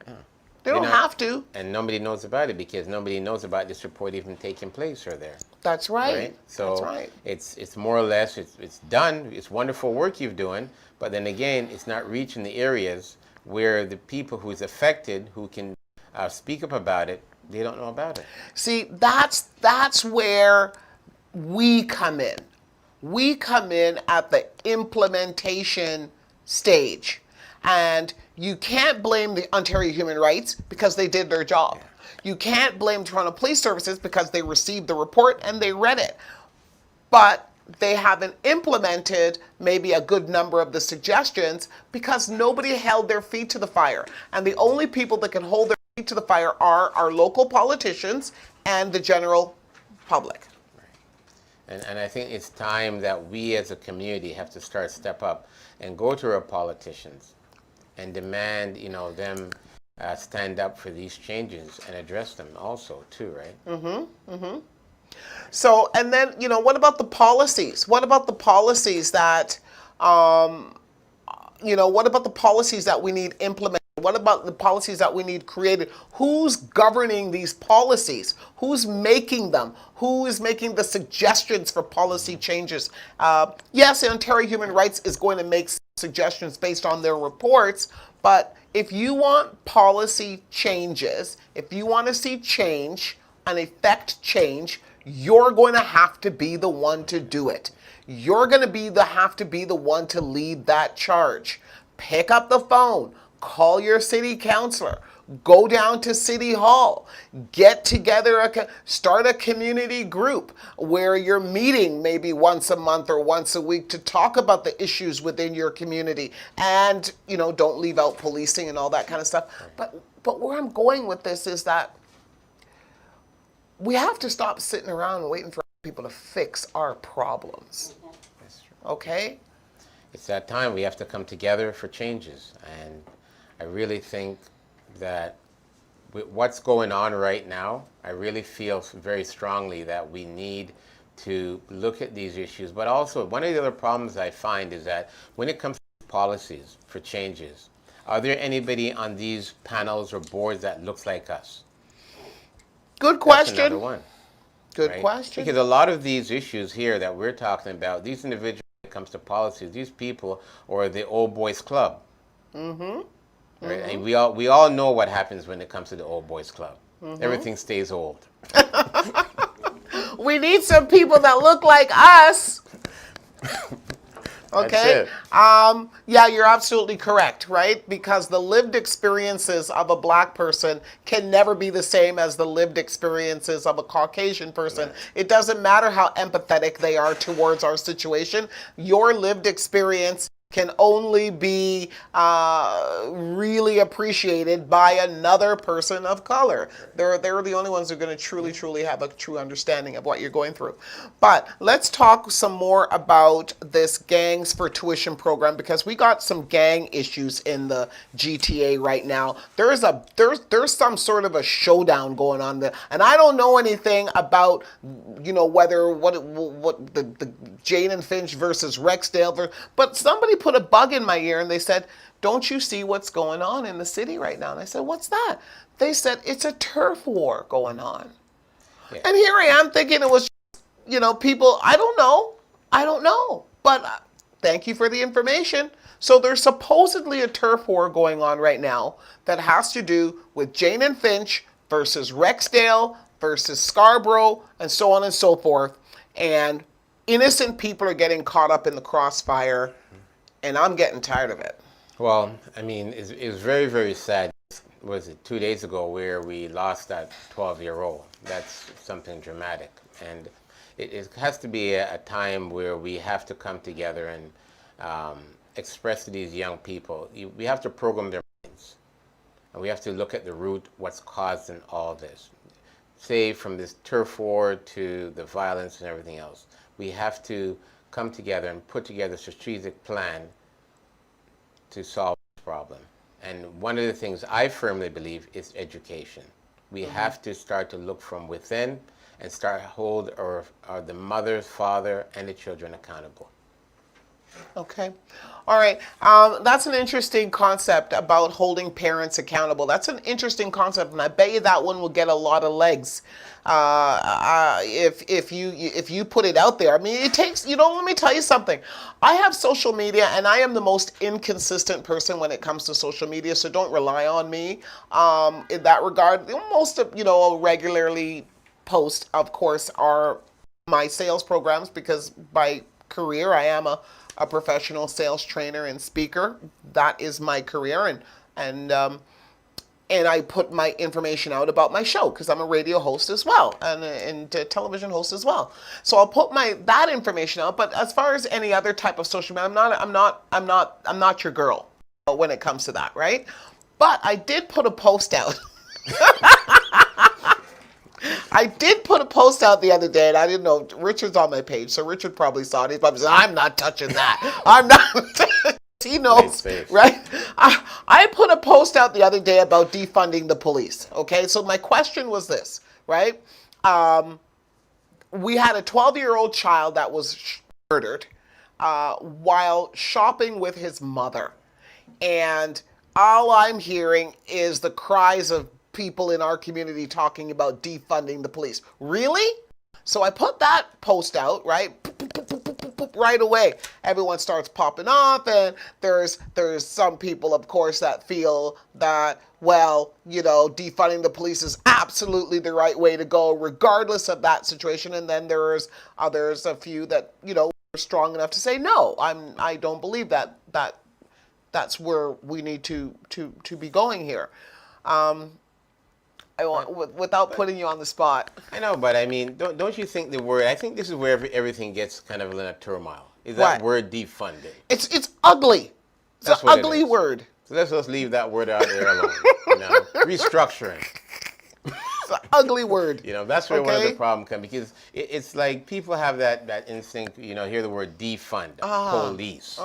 They don't not- have to. And nobody knows about it, because nobody knows about this report even taking place or there. That's right. Right? So That's right. it's more or less, it's done. It's wonderful work you're doing, but then again, it's not reaching the areas where the people who's affected, who can speak up about it, they don't know about it. See, that's where we come in. We come in at the implementation stage. And you can't blame the Ontario Human Rights because they did their job. You can't blame Toronto Police Services because they received the report and they read it. But they haven't implemented maybe a good number of the suggestions because nobody held their feet to the fire. And the only people that can hold their feet to the fire are our local politicians and the general public. And I think it's time that we as a community have to step up and go to our politicians and demand, them stand up for these changes and address them also too, right? So, and then, what about the policies? What about the policies that, what about the policies that we need implemented? What about the policies that we need created? Who's governing these policies? Who's making them? Who is making the suggestions for policy changes? Yes, the Ontario Human Rights is going to make suggestions based on their reports, but if you want policy changes, if you want to see change and effect change, you're going to have to be the one to do it. You're going to have to be the one to lead that charge. Pick up the phone. Call your city councilor. Go down to City Hall. Get together, start a community group where you're meeting maybe once a month or once a week to talk about the issues within your community. And, don't leave out policing and all that kind of stuff. But where I'm going with this is that we have to stop sitting around and waiting for people to fix our problems. Okay? It's that time we have to come together for changes. And I really think that with what's going on right now, I really feel very strongly that we need to look at these issues. But also, one of the other problems I find is that when it comes to policies for changes, are there anybody on these panels or boards that looks like us? Good question. That's another one. Good right? question. Because a lot of these issues here that we're talking about, these individuals, when it comes to policies, these people are the old boys club. Right? And we all know what happens when it comes to the old boys club. Everything stays old. We need some people that look like us. Okay. Yeah, you're absolutely correct, right? Because the lived experiences of a black person can never be the same as the lived experiences of a Caucasian person. Right. It doesn't matter how empathetic they are towards our situation. Your lived experience can only be really appreciated by another person of color. They're the only ones who are going to truly have a true understanding of what you're going through. But let's talk some more about this Gangs for Tuition program, because we got some gang issues in the GTA right now. There's some sort of a showdown going on there, and I don't know anything about whether what the Jane and Finch versus Rexdale, but somebody put a bug in my ear and they said, don't you see what's going on in the city right now? And I said, what's that? They said, it's a turf war going on. Yeah. And here I am thinking it was, people, I don't know. But thank you for the information. So there's supposedly a turf war going on right now that has to do with Jane and Finch versus Rexdale versus Scarborough and so on and so forth. And innocent people are getting caught up in the crossfire, and I'm getting tired of it. Well, I mean, it was very, very sad. Was it 2 days ago where we lost that 12-year-old? That's something dramatic. And it has to be a time where we have to come together and express to these young people. We have to program their minds. And we have to look at the root, what's causing all this. Say from this turf war to the violence and everything else. We have to come together and put together a strategic plan to solve this problem. And one of the things I firmly believe is education. We have to start to look from within and start hold the mother, father, and the children accountable. Okay. All right. That's an interesting concept about holding parents accountable. That's an interesting concept, and I bet you that one will get a lot of legs if you put it out there. I mean, it takes, let me tell you something. I have social media, and I am the most inconsistent person when it comes to social media, so don't rely on me in that regard. Most of, regularly post, of course, are my sales programs, because by career I am a professional sales trainer and speaker. That is my career, and I put my information out about my show because I'm a radio host as well and a television host as well. So I'll put that information out. But as far as any other type of social media, I'm not your girl when it comes to that, right? But I did put a post out. I did put a post out the other day, and I didn't know, Richard's on my page, so Richard probably saw it. He probably said, I'm not touching that. I'm not. He knows, right? I put a post out the other day about defunding the police, okay? So my question was this, right? We had a 12-year-old child that was murdered while shopping with his mother. And all I'm hearing is the cries of people in our community talking about defunding the police. Really? So I put that post out, right? Right away. Everyone starts popping off, and there's some people, of course, that feel that, well, defunding the police is absolutely the right way to go, regardless of that situation. And then there's others, a few that, are strong enough to say, no, I don't believe that's where we need to be going here. Without putting you on the spot. I know, but I mean, don't you think the word, I think this is where everything gets kind of in a turmoil, is that word defunded. It's ugly. It's an ugly word. So let's just leave that word out there alone. Restructuring. It's an ugly word. That's where one of the problems comes, because it's like people have that instinct, hear the word defund, police,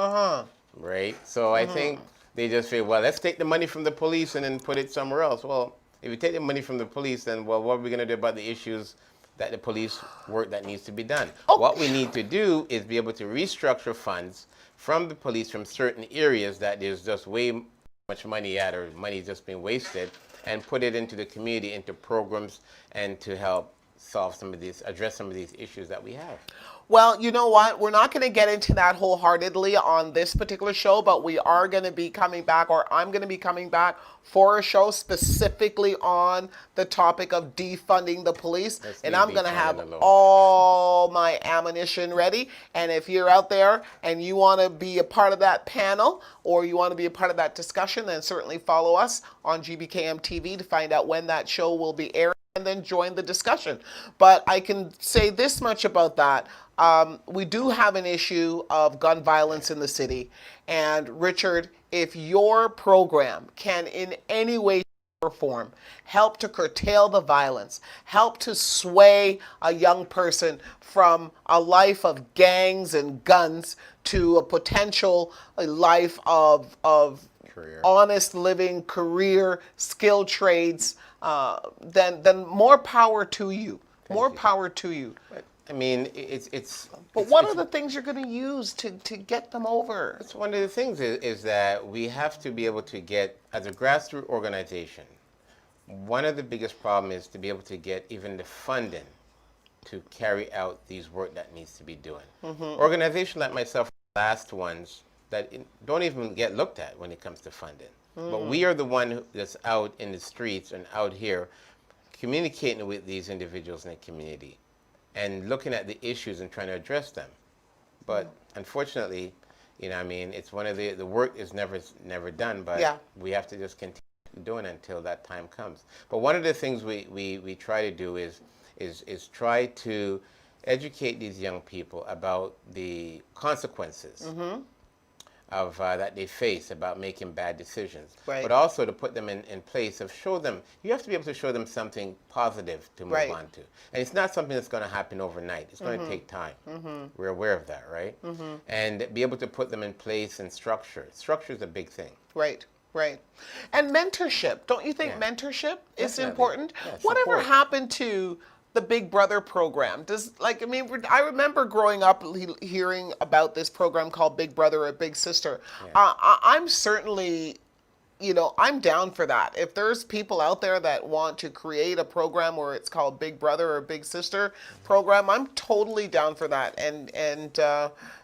right? So I think they just say, well, let's take the money from the police and then put it somewhere else. Well, if you take the money from the police, then, well, what are we going to do about the issues that the police work that needs to be done? Oh. What we need to do is be able to restructure funds from the police from certain areas that there's just way much money at, or money just being wasted, and put it into the community, into programs, and to help address some of these issues that we have. Well, you know what? We're not going to get into that wholeheartedly on this particular show, but we are going to be coming back, or I'm going to be coming back for a show specifically on the topic of defunding the police. And I'm going to have all my ammunition ready. And if you're out there and you want to be a part of that panel, or you want to be a part of that discussion, then certainly follow us on GBKM TV to find out when that show will be airing, and then join the discussion. But I can say this much about that. We do have an issue of gun violence in the city. And Richard, if your program can in any way or form help to curtail the violence, help to sway a young person from a life of gangs and guns to a potential life of honest living, career, skilled trades, then more power to you. More power to you. I mean, it's. But what are the things you're going to use to get them over? It's one of the things is that we have to be able to get, as a grassroots organization, one of the biggest problems is to be able to get even the funding to carry out these work that needs to be doing. Organizations like myself are the last ones that don't even get looked at when it comes to funding. But we are the one that's out in the streets and out here communicating with these individuals in the community and looking at the issues and trying to address them. But unfortunately, you know, I mean, it's one of the work is never done, but we have to just continue doing it until that time comes. But one of the things we try to do is try to educate these young people about the consequences of that they face about making bad decisions. Right. But also to put them in place of show them, you have to be able to show them something positive to move on to. And it's not something that's going to happen overnight. It's going to take time. We're aware of that, right? And be able to put them in place and structure. Structure is a big thing. Right. Right. And mentorship. Don't you think mentorship is Definitely. important? Yeah, Whatever support. happened to the Big Brother program? I remember growing up hearing about this program called Big Brother or Big Sister. I'm certainly, I'm down for that. If there's people out there that want to create a program where it's called Big Brother or Big Sister program, I'm totally down for that. And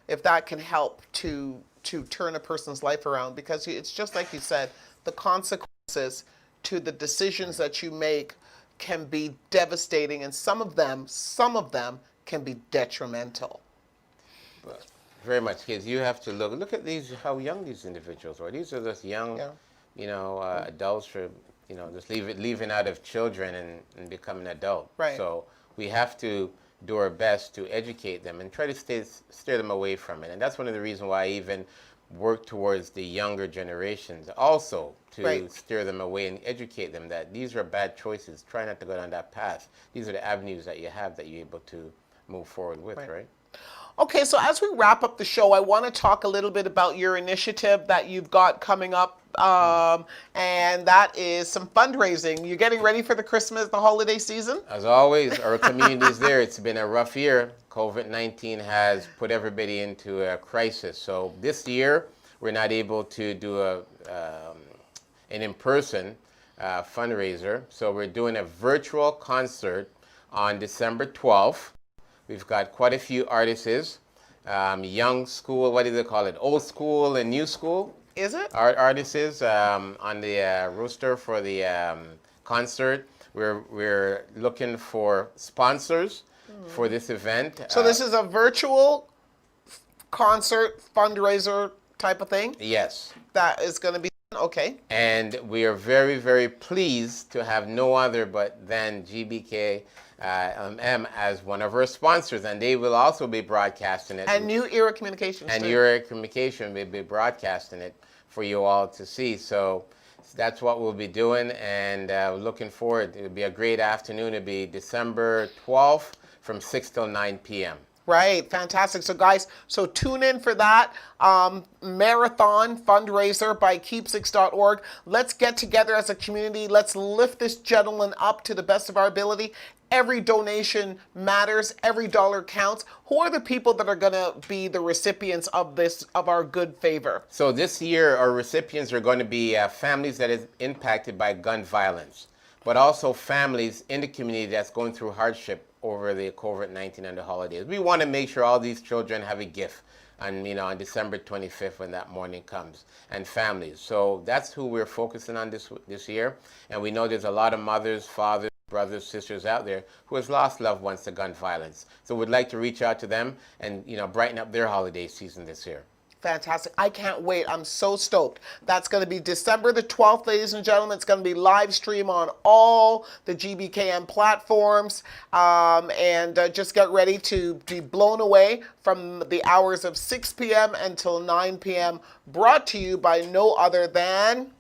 if that can help to turn a person's life around, because it's just like you said, the consequences to the decisions that you make can be devastating, and some of them can be detrimental. Very much, because you have to look at how young these individuals are. These are just young, adults for, just leaving out of children and becoming an adult. Right. So we have to do our best to educate them and try to steer them away from it. And that's one of the reasons why I even work towards the younger generations also to steer them away and educate them that these are bad choices. Try not to go down that path. These are the avenues that you have that you're able to move forward with, right? Okay, so as we wrap up the show, I want to talk a little bit about your initiative that you've got coming up, and that is some fundraising. You're getting ready for the holiday season? As always, our community is there. It's been a rough year. COVID-19 has put everybody into a crisis. So this year, we're not able to do an in-person fundraiser. So we're doing a virtual concert on December 12th. We've got quite a few artists, young school, what do they call it? Old school and new school. Is it? Artists on the roster for the concert. We're looking for sponsors for this event. So this is a virtual concert fundraiser type of thing? Yes. That is going to be, okay. And we are very, very pleased to have no other but than GBK as one of our sponsors, and they will also be broadcasting it. And New Era Communications. And too. New Era Communication will be broadcasting it for you all to see. So that's what we'll be doing, and looking forward. It'll be a great afternoon. It'll be December 12th from 6 till 9 p.m. Right, fantastic. So guys, tune in for that marathon fundraiser by keepsix.org. Let's get together as a community. Let's lift this gentleman up to the best of our ability. Every donation matters. Every dollar counts. Who are the people that are going to be the recipients of our good favor? So this year, our recipients are going to be families that is impacted by gun violence, but also families in the community that's going through hardship over the COVID-19 and the holidays. We want to make sure all these children have a gift on December 25th when that morning comes, and families. So that's who we're focusing on this year. And we know there's a lot of mothers, fathers, brothers, sisters out there who has lost loved ones to gun violence. So we'd like to reach out to them and brighten up their holiday season this year. Fantastic. I can't wait. I'm so stoked. That's going to be December the 12th, ladies and gentlemen. It's going to be live stream on all the GBKM platforms. And just get ready to be blown away from the hours of 6 p.m. until 9 p.m. Brought to you by no other than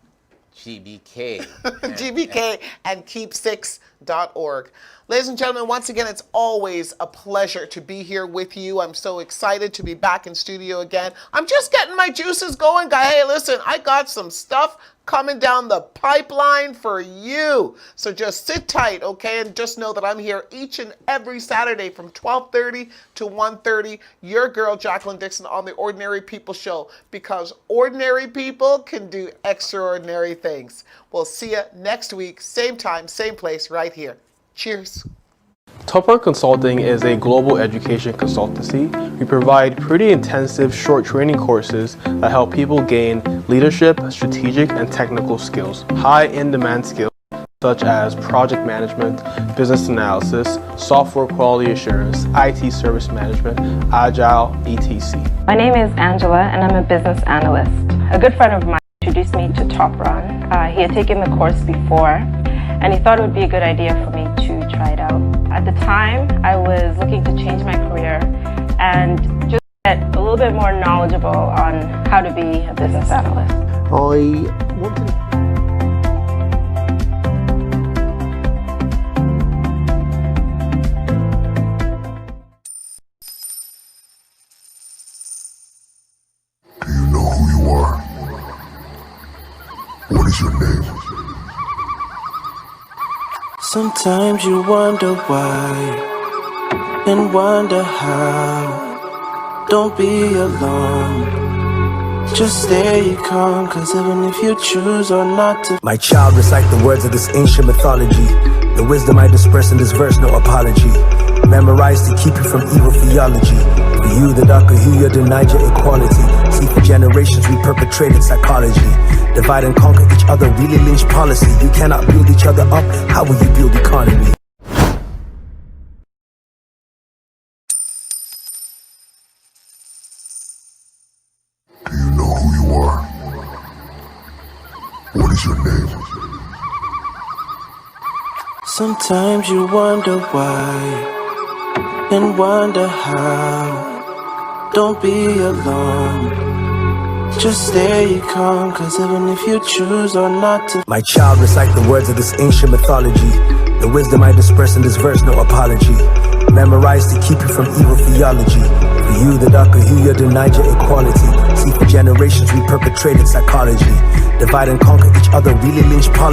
GBK. GBK and keepsix.org. Ladies and gentlemen, once again, it's always a pleasure to be here with you. I'm so excited to be back in studio again. I'm just getting my juices going, guy. Hey, listen, I got some stuff coming down the pipeline for you. So just sit tight, okay? And just know that I'm here each and every Saturday from 12:30 to 1:30. Your girl, Jacqueline Dixon, on the Ordinary People Show, because ordinary people can do extraordinary things. We'll see you next week, same time, same place, right here. Cheers. Tupper Consulting is a global education consultancy. We provide pretty intensive short training courses that help people gain leadership, strategic, and technical skills. High in-demand skills such as project management, business analysis, software quality assurance, IT service management, agile, etc. My name is Angela and I'm a business analyst. A good friend of mine introduced me to TopRun. He had taken the course before and he thought it would be a good idea for me to try it out. At the time, I was looking to change my career and just get a little bit more knowledgeable on how to be a business analyst. I wanted Do you know who you are? What is your name? Sometimes you wonder why and wonder how. Don't be alarmed, just stay calm, cause even if you choose or not to. My child, recite the words of this ancient mythology. The wisdom I disperse in this verse, no apology. Memorized to keep you from evil theology. For you, the darker hue, you denied your equality. See, for generations we perpetrated psychology. Divide and conquer each other, really lynch policy. You cannot build each other up, how will you build economy? Do you know who you are? What is your name? Sometimes you wonder why and wonder how. Don't be alarmed, just stay calm, cause even if you choose or not to. My child, recite the words of this ancient mythology. The wisdom I disperse in this verse, no apology. Memorized to keep you from evil theology. For you, the darker hue, you denied your equality. See, for generations we perpetrated psychology. Divide and conquer each other, really lynch policy.